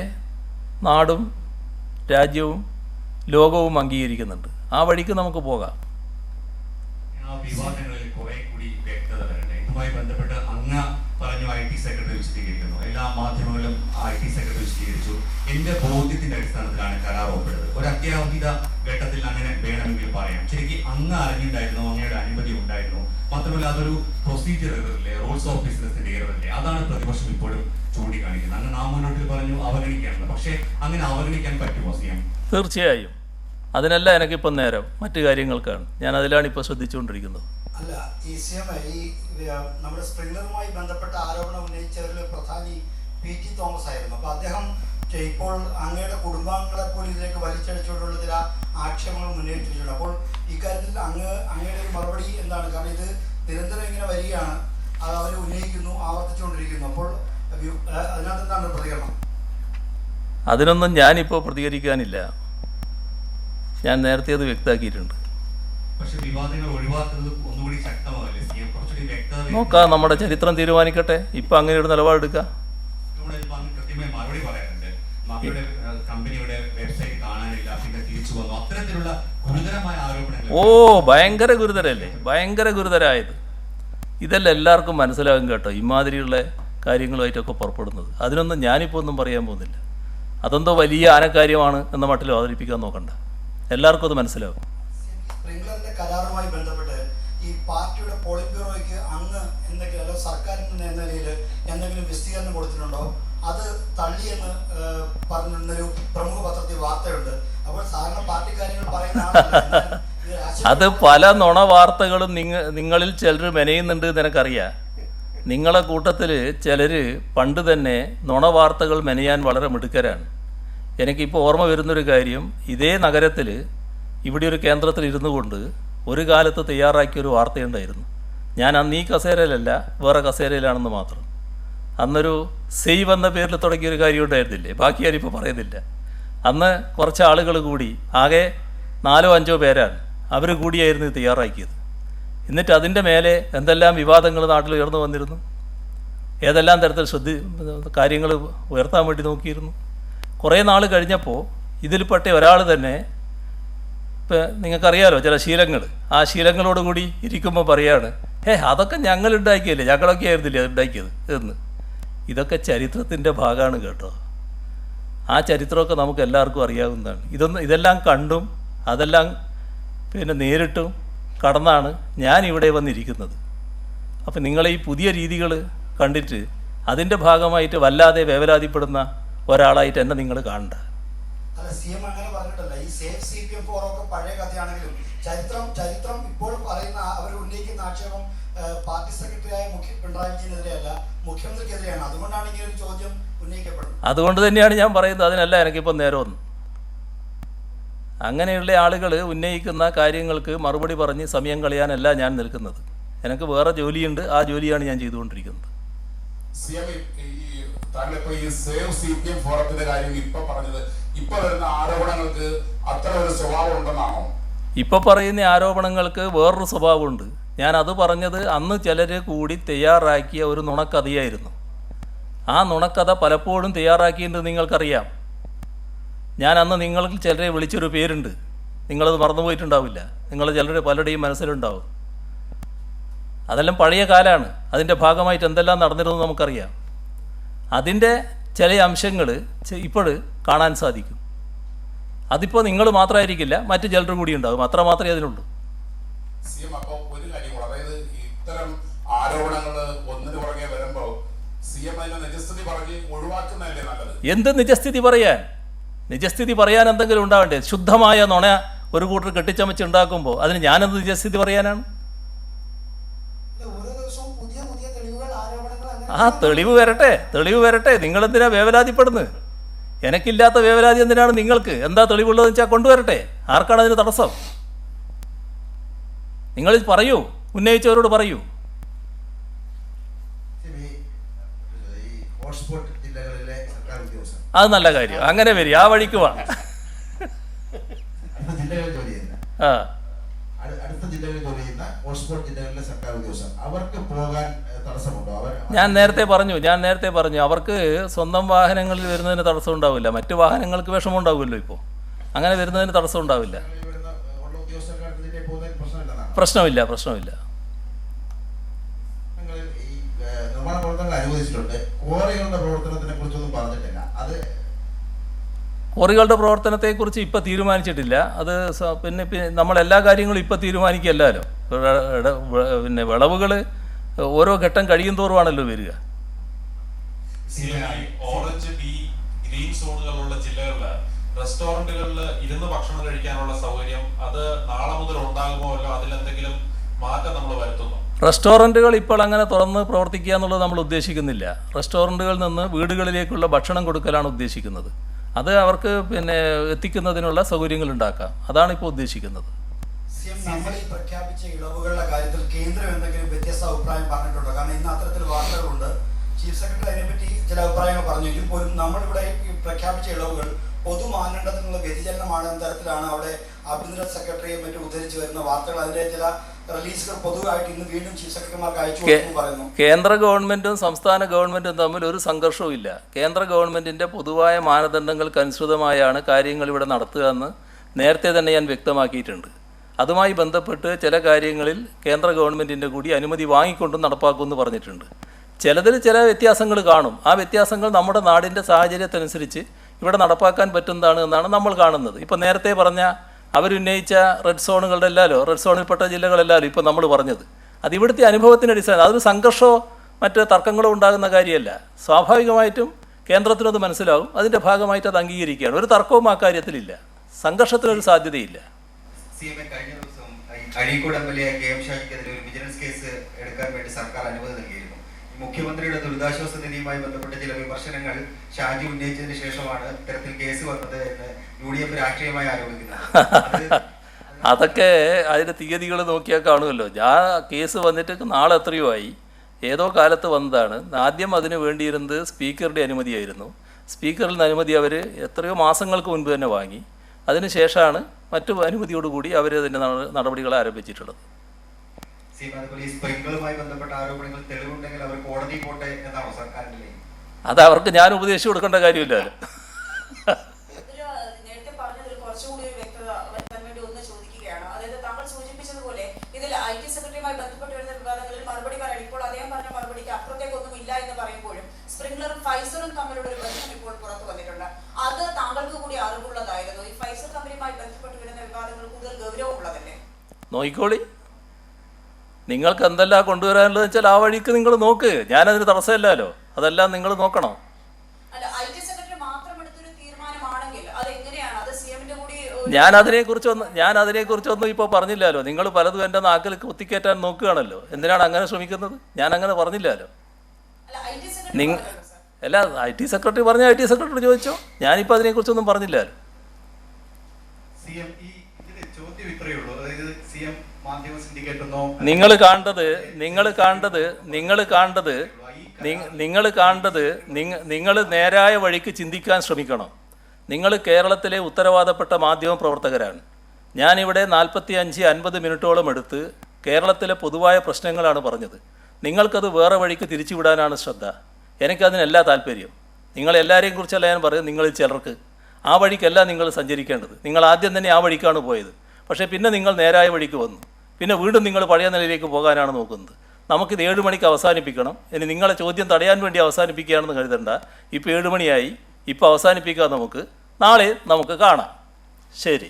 നാടും രാജ്യവും ലോകവും അംഗീകരിക്കുന്നുണ്ട്. ആ വഴിക്ക് നമുക്ക് പോകാം. വിവാദങ്ങളിൽ കുറെ കൂടി വ്യക്തത വരട്ടെ. ഇതുമായി ബന്ധപ്പെട്ട് അങ്ങ് പറഞ്ഞു IT സെക്രട്ടറി വിശദീകരിക്കുന്നു, എല്ലാ മാധ്യമങ്ങളും IT സെക്രട്ടറി വിശദീകരിച്ചു. എന്റെ ബോധ്യത്തിന്റെ അടിസ്ഥാനത്തിലാണ് കരാർ ഒപ്പിട്ടത്. ഒരു അത്യാഹിത ഘട്ടത്തിൽ അങ്ങനെ വേണമെങ്കിൽ പറയാം. ശരിക്കും അങ്ങ് അറിഞ്ഞിട്ടുണ്ടായിരുന്നു, അങ്ങയുടെ അനുമതി ഉണ്ടായിരുന്നു. മാത്രമല്ല അതൊരു പ്രൊസീജിയർ എററില്ലേ, റൂൾസ് ഓഫ് ബിസിനസിന്റെ എററില്ലേ, അതാണ് പ്രതിപക്ഷം ഇപ്പോഴും ചൂണ്ടിക്കാണിക്കുന്നത്. അങ്ങ് നാമുന്നോട്ടിൽ പറഞ്ഞു അവഗണിക്കാനുള്ള, പക്ഷേ അങ്ങനെ അവഗണിക്കാൻ പറ്റുമോ CM? തീർച്ചയായും. അതിനല്ല എനിക്കിപ്പം നേരം, മറ്റു കാര്യങ്ങൾക്കാണ്. ഞാൻ അതിലാണ് ഇപ്പോൾ ശ്രദ്ധിച്ചുകൊണ്ടിരിക്കുന്നത്. അല്ല, ഈ CM ഈ നമ്മുടെ സ്പ്രിംഗ്ലറുമായി ബന്ധപ്പെട്ട ആരോപണം ഉന്നയിച്ചവരിൽ പ്രധാനി PT തോമസ് ആയിരുന്നു. അപ്പോൾ അദ്ദേഹം ഇപ്പോൾ അങ്ങയുടെ കുടുംബാംഗങ്ങളെ പോലും ഇതിലേക്ക് വലിച്ചഴിച്ചുകൊണ്ടുള്ള ചില ആക്ഷേപങ്ങൾ മുന്നേറ്റിട്ടുണ്ട്. അപ്പോൾ ഇക്കാര്യത്തിൽ അങ്ങയുടെ ഒരു മറുപടി എന്താണ്? കാരണം ഇത് നിരന്തരം ഇങ്ങനെ വരികയാണ്, അത് അവർ ഉന്നയിക്കുന്നു, ആവർത്തിച്ചുകൊണ്ടിരിക്കുന്നു. അപ്പോൾ അതിനകത്ത് എന്താണ് പ്രതികരണം? അതിനൊന്നും ഞാനിപ്പോൾ പ്രതികരിക്കാനില്ല. ഞാൻ നേരത്തെ അത് വ്യക്തമാക്കിയിട്ടുണ്ട്. നോക്കാം, നമ്മുടെ ചരിത്രം തീരുമാനിക്കട്ടെ. ഇപ്പം അങ്ങനെ ഒരു നിലപാടെടുക്കാം. ഓ, ഭയങ്കര ഗുരുതരല്ലേ, ഭയങ്കര ഗുരുതരായത്. ഇതെല്ലാം എല്ലാവർക്കും മനസ്സിലാകും കേട്ടോ, ഇമാതിരിയുള്ള കാര്യങ്ങളുമായിട്ടൊക്കെ പുറപ്പെടുന്നത്. അതിനൊന്നും ഞാനിപ്പോൾ ഒന്നും പറയാൻ പോകുന്നില്ല. അതെന്തോ വലിയ ആനക്കാര്യമാണ് എന്ന മട്ടിൽ അവതരിപ്പിക്കാൻ നോക്കണ്ട. എല്ലാവർക്കും അത് മനസ്സിലാവും. സ്പ്രിംഗ്ലറിന്റെ കരാറുമായി ബന്ധപ്പെട്ട് ഈ പാർട്ടിയുടെ പോളിറ്റ് ബ്യൂറോയ്ക്ക് അങ്ങ് എന്തെങ്കിലും, അല്ല സർക്കാരിൽ നിന്ന് എന്ന നിലയിൽ എന്തെങ്കിലും വിശദീകരണം കൊടുത്തിട്ടുണ്ടോ? അത് തള്ളിയെന്ന് പറഞ്ഞൊരു പ്രമുഖ പത്രത്തിൽ വാർത്തയുണ്ട്. അപ്പോൾ സാധാരണ പാർട്ടി കാര്യങ്ങൾ പറയുന്ന അത് പല നുണ വാർത്തകളും നിങ്ങളിൽ ചിലർ മെനയുന്നുണ്ട് എന്ന് എനിക്കറിയാം. നിങ്ങളെ കൂട്ടത്തിൽ ചിലർ പണ്ട് തന്നെ നുണ വാർത്തകൾ മെനയാൻ വളരെ മിടുക്കരാണ്. എനിക്കിപ്പോൾ ഓർമ്മ വരുന്നൊരു കാര്യം, ഇതേ നഗരത്തിൽ ഇവിടെ ഒരു കേന്ദ്രത്തിൽ ഇരുന്നു കൊണ്ട് ഒരു കാലത്ത് തയ്യാറാക്കിയൊരു വാർത്തയുണ്ടായിരുന്നു. ഞാൻ അന്ന് ഈ കസേരയിലല്ല, വേറെ കസേരയിലാണെന്ന് മാത്രം. അന്നൊരു സേവ് എന്ന പേരിൽ തുടങ്ങിയൊരു കാര്യം ഉണ്ടായിരുന്നില്ലേ, ബാക്കി ഞാനിപ്പോൾ പറയുന്നില്ല. അന്ന് കുറച്ച് ആളുകൾ കൂടി, ആകെ 4-5 പേരാണ്, അവർ കൂടിയായിരുന്നു ഇത് തയ്യാറാക്കിയത്. എന്നിട്ട് അതിൻ്റെ മേലെ എന്തെല്ലാം വിവാദങ്ങൾ നാട്ടിൽ ഉയർന്നു വന്നിരുന്നു, ഏതെല്ലാം തരത്തിൽ കാര്യങ്ങൾ ഉയർത്താൻ വേണ്ടി നോക്കിയിരുന്നു. കുറേ നാൾ കഴിഞ്ഞപ്പോൾ ഇതിൽപ്പെട്ട ഒരാൾ തന്നെ, ഇപ്പം നിങ്ങൾക്കറിയാലോ ചില ശീലങ്ങൾ, ആ ശീലങ്ങളോടുകൂടി ഇരിക്കുമ്പോൾ പറയാണ്, അതൊക്കെ ഞങ്ങൾ ഉണ്ടാക്കിയല്ലേ, ഞങ്ങളൊക്കെ ആയിരുന്നില്ലേ അത് ഉണ്ടാക്കിയത് എന്ന്. ഇതൊക്കെ ചരിത്രത്തിൻ്റെ ഭാഗമാണ് കേട്ടോ. ആ ചരിത്രമൊക്കെ നമുക്ക് എല്ലാവർക്കും അറിയാവുന്നതാണ്. ഇതെല്ലാം കണ്ടും അതെല്ലാം നേരിട്ടും കടന്നാണ് ഞാൻ ഇവിടെ വന്നിരിക്കുന്നത്. അപ്പം നിങ്ങളെ ഈ പുതിയ രീതികൾ കണ്ടിട്ട് അതിൻ്റെ ഭാഗമായിട്ട് വല്ലാതെ വേവലാതിപ്പെടുന്ന ഒരാളായിട്ട് എന്നെ നിങ്ങൾ കാണണ്ട. അല്ല, CM അങ്ങനെ പറഞ്ഞിട്ടല്ല. ഈ സേഫ് CPM 4 ഒക്കെ പഴയ കഥയാണെങ്കിലും ചരിത്രം ഇപ്പോൾ പറയുന്ന അവർ ഉന്നയിക്കുന്ന ആക്ഷേപം പാർട്ടി സെക്രട്ടറിയായ പിണറായി വിജയനെതിരെയല്ല, മുഖ്യമന്ത്രിക്കെതിരെയാണ്. അതുകൊണ്ടാണ് ഇങ്ങനെ ഒരു ചോദ്യം ഉന്നയിക്കപ്പെടുന്നത്. അതുകൊണ്ട് തന്നെയാണ് ഞാൻ പറയുന്നത്, അതിനല്ല എനിക്കിപ്പോൾ നേരമൊന്നും. അങ്ങനെയുള്ള ആളുകൾ ഉന്നയിക്കുന്ന കാര്യങ്ങൾക്ക് മറുപടി പറഞ്ഞ് സമയം കളയാനല്ല ഞാൻ നിൽക്കുന്നത്. എനിക്ക് വേറെ ജോലിയുണ്ട്, ആ ജോലിയാണ് ഞാൻ ചെയ്തുകൊണ്ടിരിക്കുന്നത്. താങ്കളിപ്പോ ഈ സേവ് CPM ഫോറത്തിന്റെ കാര്യം ഇപ്പൊ പറഞ്ഞത്, ഇപ്പൊ വരുന്ന ആരോപണങ്ങൾക്ക് അത്ര ഒരു സ്വഭാവം ഉണ്ടെന്നാണോ? ഇപ്പോൾ പറയുന്ന ആരോപണങ്ങൾക്ക് വേറൊരു സ്വഭാവമുണ്ട്. ഞാൻ അത് പറഞ്ഞത് അന്ന് ചിലർ കൂടി തയ്യാറാക്കിയ ഒരു നുണക്കഥയായിരുന്നു. ആ നുണക്കഥ പലപ്പോഴും തയ്യാറാക്കിയിട്ട് നിങ്ങൾക്കറിയാം. ഞാൻ അന്ന് നിങ്ങൾക്ക് ചിലരെ വിളിച്ചൊരു പേരുണ്ട്, നിങ്ങളത് മറന്നുപോയിട്ടുണ്ടാവില്ല. നിങ്ങൾ ചിലരുടെ പലരുടെയും മനസ്സിലുണ്ടാവും. അതെല്ലാം പഴയ കാലമാണ്. അതിൻ്റെ ഭാഗമായിട്ട് എന്തെല്ലാം നടന്നിരുന്നു നമുക്കറിയാം. അതിൻ്റെ ചില അംശങ്ങൾ ഇപ്പോൾ കാണാൻ സാധിക്കും. അതിപ്പോൾ നിങ്ങൾ മാത്രമായിരിക്കില്ല, മറ്റു ചിലർ കൂടി ഉണ്ടാകും. അത്ര മാത്രമേ അതിനുള്ളൂ. അപ്പോൾ ഒരു കാര്യം കൂടെ, അതായത് ഇത്തരം ആരോപണങ്ങൾ ഒന്നിനു പുറകെ വരുമ്പോൾ CM അതിന്റെ നിജസ്ഥിതി പറഞ്ഞ് ഒഴിവാക്കുന്നതല്ലേ നല്ലത്? എന്ത് നിജസ്ഥിതി പറയാൻ? നിജസ്ഥിതി പറയാൻ എന്തെങ്കിലും ഉണ്ടാവണ്ടേ? ശുദ്ധമായ നുണ ഒരു കൂട്ടർ കെട്ടിച്ചമച്ച് ഉണ്ടാക്കുമ്പോൾ അതിന് ഞാനെന്ത് നിജസ്ഥിതി പറയാനാണ്? ആ തെളിവ് വരട്ടെ. നിങ്ങളെന്തിനാ വേവലാതിപ്പെടുന്നത്? എനിക്കില്ലാത്ത വേവലാതി എന്തിനാണ് നിങ്ങൾക്ക്? എന്താ തെളിവുള്ളതെന്ന് വെച്ചാൽ കൊണ്ടുവരട്ടെ. ആർക്കാണ് അതിന് തടസ്സം? നിങ്ങൾ പറയൂ, ഉന്നയിച്ചവരോട് പറയൂ. അത് നല്ല കാര്യം, അങ്ങനെ വരും, ആ വഴിക്ക് വാ. ആ ഞാൻ നേരത്തെ പറഞ്ഞു അവർക്ക് സ്വന്തം വാഹനങ്ങളിൽ വരുന്നതിന് തടസ്സം ഉണ്ടാവില്ല. മറ്റു വാഹനങ്ങൾക്ക് വിഷമം ഉണ്ടാവുമല്ലോ. ഇപ്പോൾ അങ്ങനെ വരുന്നതിന് തടസ്സം ഉണ്ടാവില്ല. പ്രശ്നമില്ല. ക്വാറികളുടെ പ്രവർത്തനത്തെക്കുറിച്ച് ഇപ്പോൾ തീരുമാനിച്ചിട്ടില്ല. അത് പിന്നെ നമ്മളെല്ലാ കാര്യങ്ങളും ഇപ്പോൾ തീരുമാനിക്കല്ലോ. പിന്നെ വിളവുകൾ ഓരോ ഘട്ടം കഴിയും തോറുമാണല്ലോ വരിക. ഓറഞ്ച് ബി ഗ്രീൻ സോണുകളുള്ള ജില്ലകളിൽ റെസ്റ്റോറന്റുകളിൽ ഇരുന്ന് ഭക്ഷണം കഴിക്കാനുള്ള സൗകര്യം അത് നാളെ മുതൽ ഉണ്ടാകുമോ, അതിലെന്തെങ്കിലും മാറ്റം നമ്മൾ വരുത്തുന്നു? റെസ്റ്റോറൻറ്റുകൾ ഇപ്പോൾ അങ്ങനെ തുറന്ന് പ്രവർത്തിക്കുക എന്നുള്ളത് നമ്മൾ ഉദ്ദേശിക്കുന്നില്ല. റെസ്റ്റോറൻറ്റുകളിൽ നിന്ന് വീടുകളിലേക്കുള്ള ഭക്ഷണം കൊടുക്കലാണ് ഉദ്ദേശിക്കുന്നത്. അത് അവർക്ക് പിന്നെ എത്തിക്കുന്നതിനുള്ള സൗകര്യങ്ങൾ ഉണ്ടാക്കാം. അതാണ് ഇപ്പോൾ ഉദ്ദേശിക്കുന്നത്. നമ്മൾ ഈ പ്രഖ്യാപിച്ച ഇളവുകളുടെ കാര്യത്തിൽ കേന്ദ്രം എന്തെങ്കിലും വ്യത്യസ്ത അഭിപ്രായം പറഞ്ഞിട്ടുണ്ടോ? കാരണം ഇന്ന് അത്തരത്തിൽ വാർത്തകളുണ്ട്. ചീഫ് സെക്രട്ടറി അതിനെപ്പറ്റി ചില അഭിപ്രായങ്ങൾ പറഞ്ഞെങ്കിൽ പോലും നമ്മളിവിടെ ഈ പ്രഖ്യാപിച്ച ഇളവുകൾ പൊതു മാനദണ്ഡത്തിനുള്ള വ്യതിചലനമാണ് എന്ന തരത്തിലാണ് അവിടെ ആഭ്യന്തര സെക്രട്ടറിയെ മറ്റും ഉദ്ധരിച്ചു വരുന്ന വാർത്തകൾ. അതിന്റെ ചില റിലീസുകൾ പൊതുവായിട്ട് ഇന്ന് വീണ്ടും ചീഫ് സെക്രട്ടറിമാർക്ക് അയച്ചു പറയുന്നു. കേന്ദ്ര ഗവൺമെന്റും സംസ്ഥാന ഗവൺമെന്റും തമ്മിൽ ഒരു സംഘർഷവും ഇല്ല. കേന്ദ്ര ഗവൺമെന്റിന്റെ പൊതുവായ മാനദണ്ഡങ്ങൾക്കനുസൃതമായാണ് കാര്യങ്ങൾ ഇവിടെ നടത്തുക എന്ന് നേരത്തെ തന്നെ ഞാൻ വ്യക്തമാക്കിയിട്ടുണ്ട്. അതുമായി ബന്ധപ്പെട്ട് ചില കാര്യങ്ങളിൽ കേന്ദ്ര ഗവൺമെന്റിന്റെ കൂടി അനുമതി വാങ്ങിക്കൊണ്ടും നടപ്പാക്കുമെന്ന് പറഞ്ഞിട്ടുണ്ട്. ചിലതിൽ ചില വ്യത്യാസങ്ങൾ കാണും. ആ വ്യത്യാസങ്ങൾ നമ്മുടെ നാടിൻ്റെ സാഹചര്യത്തിനനുസരിച്ച് ഇവിടെ നടപ്പാക്കാൻ പറ്റുന്നതാണ് എന്നാണ് നമ്മൾ കാണുന്നത്. ഇപ്പോൾ നേരത്തെ പറഞ്ഞ അവരുന്നയിച്ച റെഡ് സോണുകളുടെ എല്ലാമല്ലോ, റെഡ് സോണിൽപ്പെട്ട ജില്ലകളെല്ലാമല്ലോ ഇപ്പോൾ നമ്മൾ പറഞ്ഞത്. അത് ഇവിടുത്തെ അനുഭവത്തിൻ്റെ അടിസ്ഥാനം. അതൊരു സംഘർഷമോ മറ്റ് തർക്കങ്ങളോ ഉണ്ടാകുന്ന കാര്യമല്ല. സ്വാഭാവികമായിട്ടും കേന്ദ്രത്തിനത് മനസ്സിലാവും. അതിൻ്റെ ഭാഗമായിട്ട് അത് അംഗീകരിക്കുകയാണ്. ഒരു തർക്കവും ആ കാര്യത്തിലില്ല. സംഘർഷത്തിനൊരു സാധ്യതയില്ല. കഴിഞ്ഞ ദിവസം അഴീക്കോട് MLA KM ഷാജിക്കെതിരെ ഒരു വിജിലൻസ് കേസ് എടുക്കാൻ വേണ്ടി സർക്കാർ അനുമതി നൽകിയിരുന്നു. മുഖ്യമന്ത്രിയുടെ ദുരിതാശ്വാസ നിധിയുമായി ബന്ധപ്പെട്ട ചില വിമർശനങ്ങൾ ഷാജി ഉന്നയിച്ചതിന് ശേഷമാണ് ഇത്തരത്തിൽ കേസ് വന്നത് എന്ന് UDF രാഷ്ട്രീയമായി ആരോപിക്കുന്നത്. അതൊക്കെ അതിൻ്റെ തീയതികൾ നോക്കിയാൽ കാണുമല്ലോ. ഞാൻ കേസ് വന്നിട്ട് നാളെ എത്രയോ ആയി. ഏതോ കാലത്ത് വന്നതാണ്. ആദ്യം അതിന് വേണ്ടിയിരുന്നത് സ്പീക്കറുടെ അനുമതിയായിരുന്നു. സ്പീക്കറിൽ നിന്ന് അനുമതി അവർ എത്രയോ മാസങ്ങൾക്ക് മുൻപ് തന്നെ വാങ്ങി. അതിനുശേഷമാണ് മറ്റു അനുമതിയോടുകൂടി അവർ അതിൻ്റെ നടപടികൾ ആരംഭിച്ചിട്ടുള്ളത്. അത് അവർക്ക് ഞാൻ ഉപദേശിച്ചു കൊടുക്കേണ്ട കാര്യമില്ലല്ലോ. നോക്കിക്കോളി, നിങ്ങൾക്ക് എന്തെല്ലാം കൊണ്ടുവരാനുള്ളത് വെച്ചാൽ ആ വഴിക്ക് നിങ്ങൾ നോക്ക്. ഞാനതിന് തടസ്സമില്ലല്ലോ. അതെല്ലാം നിങ്ങൾ നോക്കണം. ഞാൻ അതിനെക്കുറിച്ചൊന്നും ഇപ്പോൾ പറഞ്ഞില്ലല്ലോ. നിങ്ങൾ പലതും എൻ്റെ നാക്കിൽ കുത്തിക്കയറ്റാൻ നോക്കുകയാണല്ലോ. എന്തിനാണ് അങ്ങനെ ശ്രമിക്കുന്നത്? ഞാൻ അങ്ങനെ പറഞ്ഞില്ലല്ലോ. അല്ല, IT സെക്രട്ടറി പറഞ്ഞ IT സെക്രട്ടറി ചോദിച്ചോ. ഞാനിപ്പോൾ അതിനെക്കുറിച്ചൊന്നും പറഞ്ഞില്ലല്ലോ. CM ഈ ഇതിൽ ചോദ്യം ഇത്രയേ ഉള്ളൂ. അതായത് CM മാധ്യമ സിൻഡിക്കേറ്റ് എന്നോ നിങ്ങൾ നേരായ വഴിക്ക് ചിന്തിക്കാൻ ശ്രമിക്കണം. നിങ്ങൾ കേരളത്തിലെ ഉത്തരവാദപ്പെട്ട മാധ്യമ പ്രവർത്തകരാണ്. ഞാനിവിടെ 45-50 മിനിറ്റോളം എടുത്ത് കേരളത്തിലെ പൊതുവായ പ്രശ്നങ്ങളാണ് പറഞ്ഞത്. നിങ്ങൾക്കത് വേറെ വഴിക്ക് തിരിച്ചുവിടാനാണ് ശ്രദ്ധ. എനിക്കതിനല്ല താല്പര്യം. നിങ്ങളെല്ലാവരെയും കുറിച്ചല്ല ഞാൻ പറയുന്നത്. നിങ്ങൾ ചിലർക്ക് ആ വഴിക്കല്ല നിങ്ങൾ സഞ്ചരിക്കേണ്ടത്. നിങ്ങൾ ആദ്യം തന്നെ ആ വഴിക്കാണ് പോയത്. പക്ഷേ പിന്നെ നിങ്ങൾ നേരായ വഴിക്ക് വന്നു. പിന്നെ വീണ്ടും നിങ്ങൾ പഴയ നിലയിലേക്ക് പോകാനാണ് നോക്കുന്നത്. നമുക്കിത് 7 മണിക്ക് അവസാനിപ്പിക്കണം. ഇനി നിങ്ങളെ ചോദ്യം തടയാൻ വേണ്ടി അവസാനിപ്പിക്കുകയാണെന്ന് കരുതണ്ട. ഇപ്പോൾ 7 മണിയായി. ഇപ്പോൾ അവസാനിപ്പിക്കാം. നാളെ നമുക്ക് കാണാം. ശരി.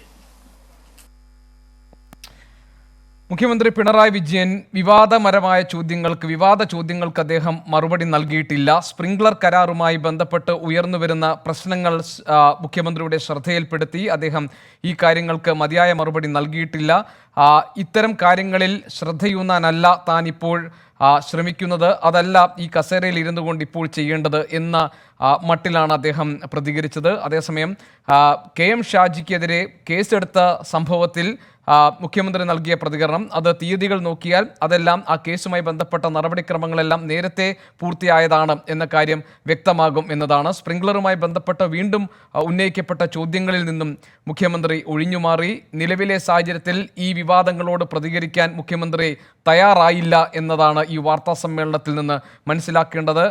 മുഖ്യമന്ത്രി പിണറായി വിജയൻ വിവാദ ചോദ്യങ്ങൾക്ക് അദ്ദേഹം മറുപടി നൽകിയിട്ടില്ല. സ്പ്രിംഗ്ലർ കരാറുമായി ബന്ധപ്പെട്ട് ഉയർന്നുവരുന്ന പ്രശ്നങ്ങൾ മുഖ്യമന്ത്രിയുടെ ശ്രദ്ധയിൽപ്പെടുത്തി അദ്ദേഹം ഈ കാര്യങ്ങൾക്ക് മതിയായ മറുപടി നൽകിയിട്ടില്ല. ഇത്തരം കാര്യങ്ങളിൽ ശ്രദ്ധയൂന്നാനല്ല താൻ ഇപ്പോൾ ശ്രമിക്കുന്നത്, അതല്ല ഈ കസേരയിൽ ഇരുന്നു കൊണ്ട് ഇപ്പോൾ ചെയ്യേണ്ടത് എന്ന മട്ടിലാണ് അദ്ദേഹം പ്രതികരിച്ചത്. അതേസമയം KM ഷാജിക്കെതിരെ കേസെടുത്ത സംഭവത്തിൽ മുഖ്യമന്ത്രി നൽകിയ പ്രതികരണം, അത് തീയതികൾ നോക്കിയാൽ അതെല്ലാം ആ കേസുമായി ബന്ധപ്പെട്ട നടപടിക്രമങ്ങളെല്ലാം നേരത്തെ പൂർത്തിയായതാണ് എന്ന കാര്യം വ്യക്തമാകും എന്നതാണ്. സ്പ്രിംഗ്ലറുമായി ബന്ധപ്പെട്ട് വീണ്ടും ഉന്നയിക്കപ്പെട്ട ചോദ്യങ്ങളിൽ നിന്നും മുഖ്യമന്ത്രി ഒഴിഞ്ഞുമാറി. നിലവിലെ സാഹചര്യത്തിൽ ഈ വിവാദങ്ങളോട് പ്രതികരിക്കാൻ മുഖ്യമന്ത്രി തയ്യാറായില്ല എന്നതാണ് ഈ വാർത്താ സമ്മേളനത്തിൽ നിന്ന് മനസ്സിലാക്കേണ്ടത്.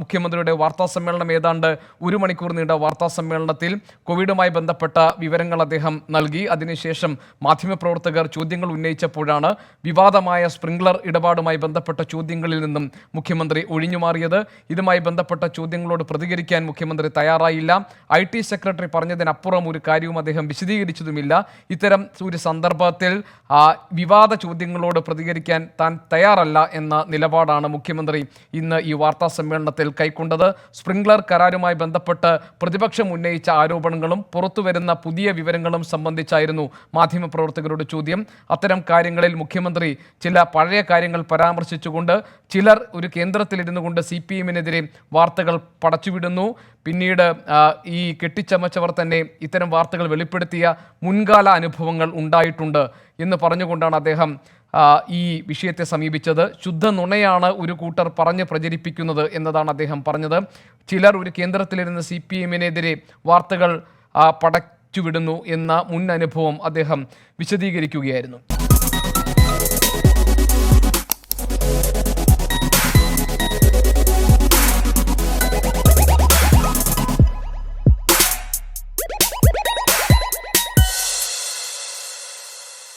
മുഖ്യമന്ത്രിയുടെ വാർത്താ സമ്മേളനം ഏതാണ്ട് 1 മണിക്കൂർ നീണ്ട വാർത്താ സമ്മേളനത്തിൽ കോവിഡുമായി ബന്ധപ്പെട്ട വിവരങ്ങൾ അദ്ദേഹം നൽകി. അതിനുശേഷം മാധ്യമപ്രവർത്തകർ ചോദ്യങ്ങൾ ഉന്നയിച്ചപ്പോഴാണ് വിവാദമായ സ്പ്രിംഗ്ലർ ഇടപാടുമായി ബന്ധപ്പെട്ട ചോദ്യങ്ങളിൽ നിന്നും മുഖ്യമന്ത്രി ഒഴിഞ്ഞുമാറിയത്. ഇതുമായി ബന്ധപ്പെട്ട ചോദ്യങ്ങളോട് പ്രതികരിക്കാൻ മുഖ്യമന്ത്രി തയ്യാറായില്ല. IT സെക്രട്ടറി പറഞ്ഞതിനപ്പുറം ഒരു കാര്യവും അദ്ദേഹം വിശദീകരിച്ചതുമില്ല. ഇത്തരം ഒരു സന്ദർഭത്തിൽ വിവാദ ചോദ്യങ്ങളോട് പ്രതികരിക്കാൻ താൻ തയ്യാറല്ല എന്ന നിലപാടാണ് മുഖ്യമന്ത്രി ഇന്ന് ഈ വാർത്താ സമ്മേളനത്തിൽ കൈക്കൊണ്ടത്. സ്പ്രിംഗ്ലർ കരാറുമായി ബന്ധപ്പെട്ട് പ്രതിപക്ഷം ഉന്നയിച്ച ആരോപണങ്ങളും പുറത്തുവരുന്ന പുതിയ വിവരങ്ങളും സംബന്ധിച്ചായിരുന്നു മാധ്യമപ്രവർത്തകരോട് ചോദ്യം. അത്തരം കാര്യങ്ങളിൽ മുഖ്യമന്ത്രി ചില പഴയ കാര്യങ്ങൾ പരാമർശിച്ചുകൊണ്ട് ചിലർ ഒരു കേന്ദ്രത്തിലിരുന്നു കൊണ്ട് CPM-നെതിരെ വാർത്തകൾ പടച്ചുവിടുന്നു, പിന്നീട് ഈ കെട്ടിച്ചമച്ചവർ തന്നെ ഇത്തരം വാർത്തകൾ വെളിപ്പെടുത്തിയ മുൻകാല അനുഭവങ്ങൾ ഉണ്ടായിട്ടുണ്ട് എന്ന് പറഞ്ഞുകൊണ്ടാണ് അദ്ദേഹം ഈ വിഷയത്തെ സമീപിച്ചത്. ശുദ്ധ നുണയാണ് ഒരു കൂട്ടർ പറഞ്ഞ് പ്രചരിപ്പിക്കുന്നത് എന്നതാണ് അദ്ദേഹം പറഞ്ഞത്. ചിലർ ഒരു കേന്ദ്രത്തിലിരുന്ന് CPM-നെതിരെ വാർത്തകൾ പടച്ചുവിടുന്നു എന്ന മുൻ അനുഭവം അദ്ദേഹം വിശദീകരിക്കുകയായിരുന്നു.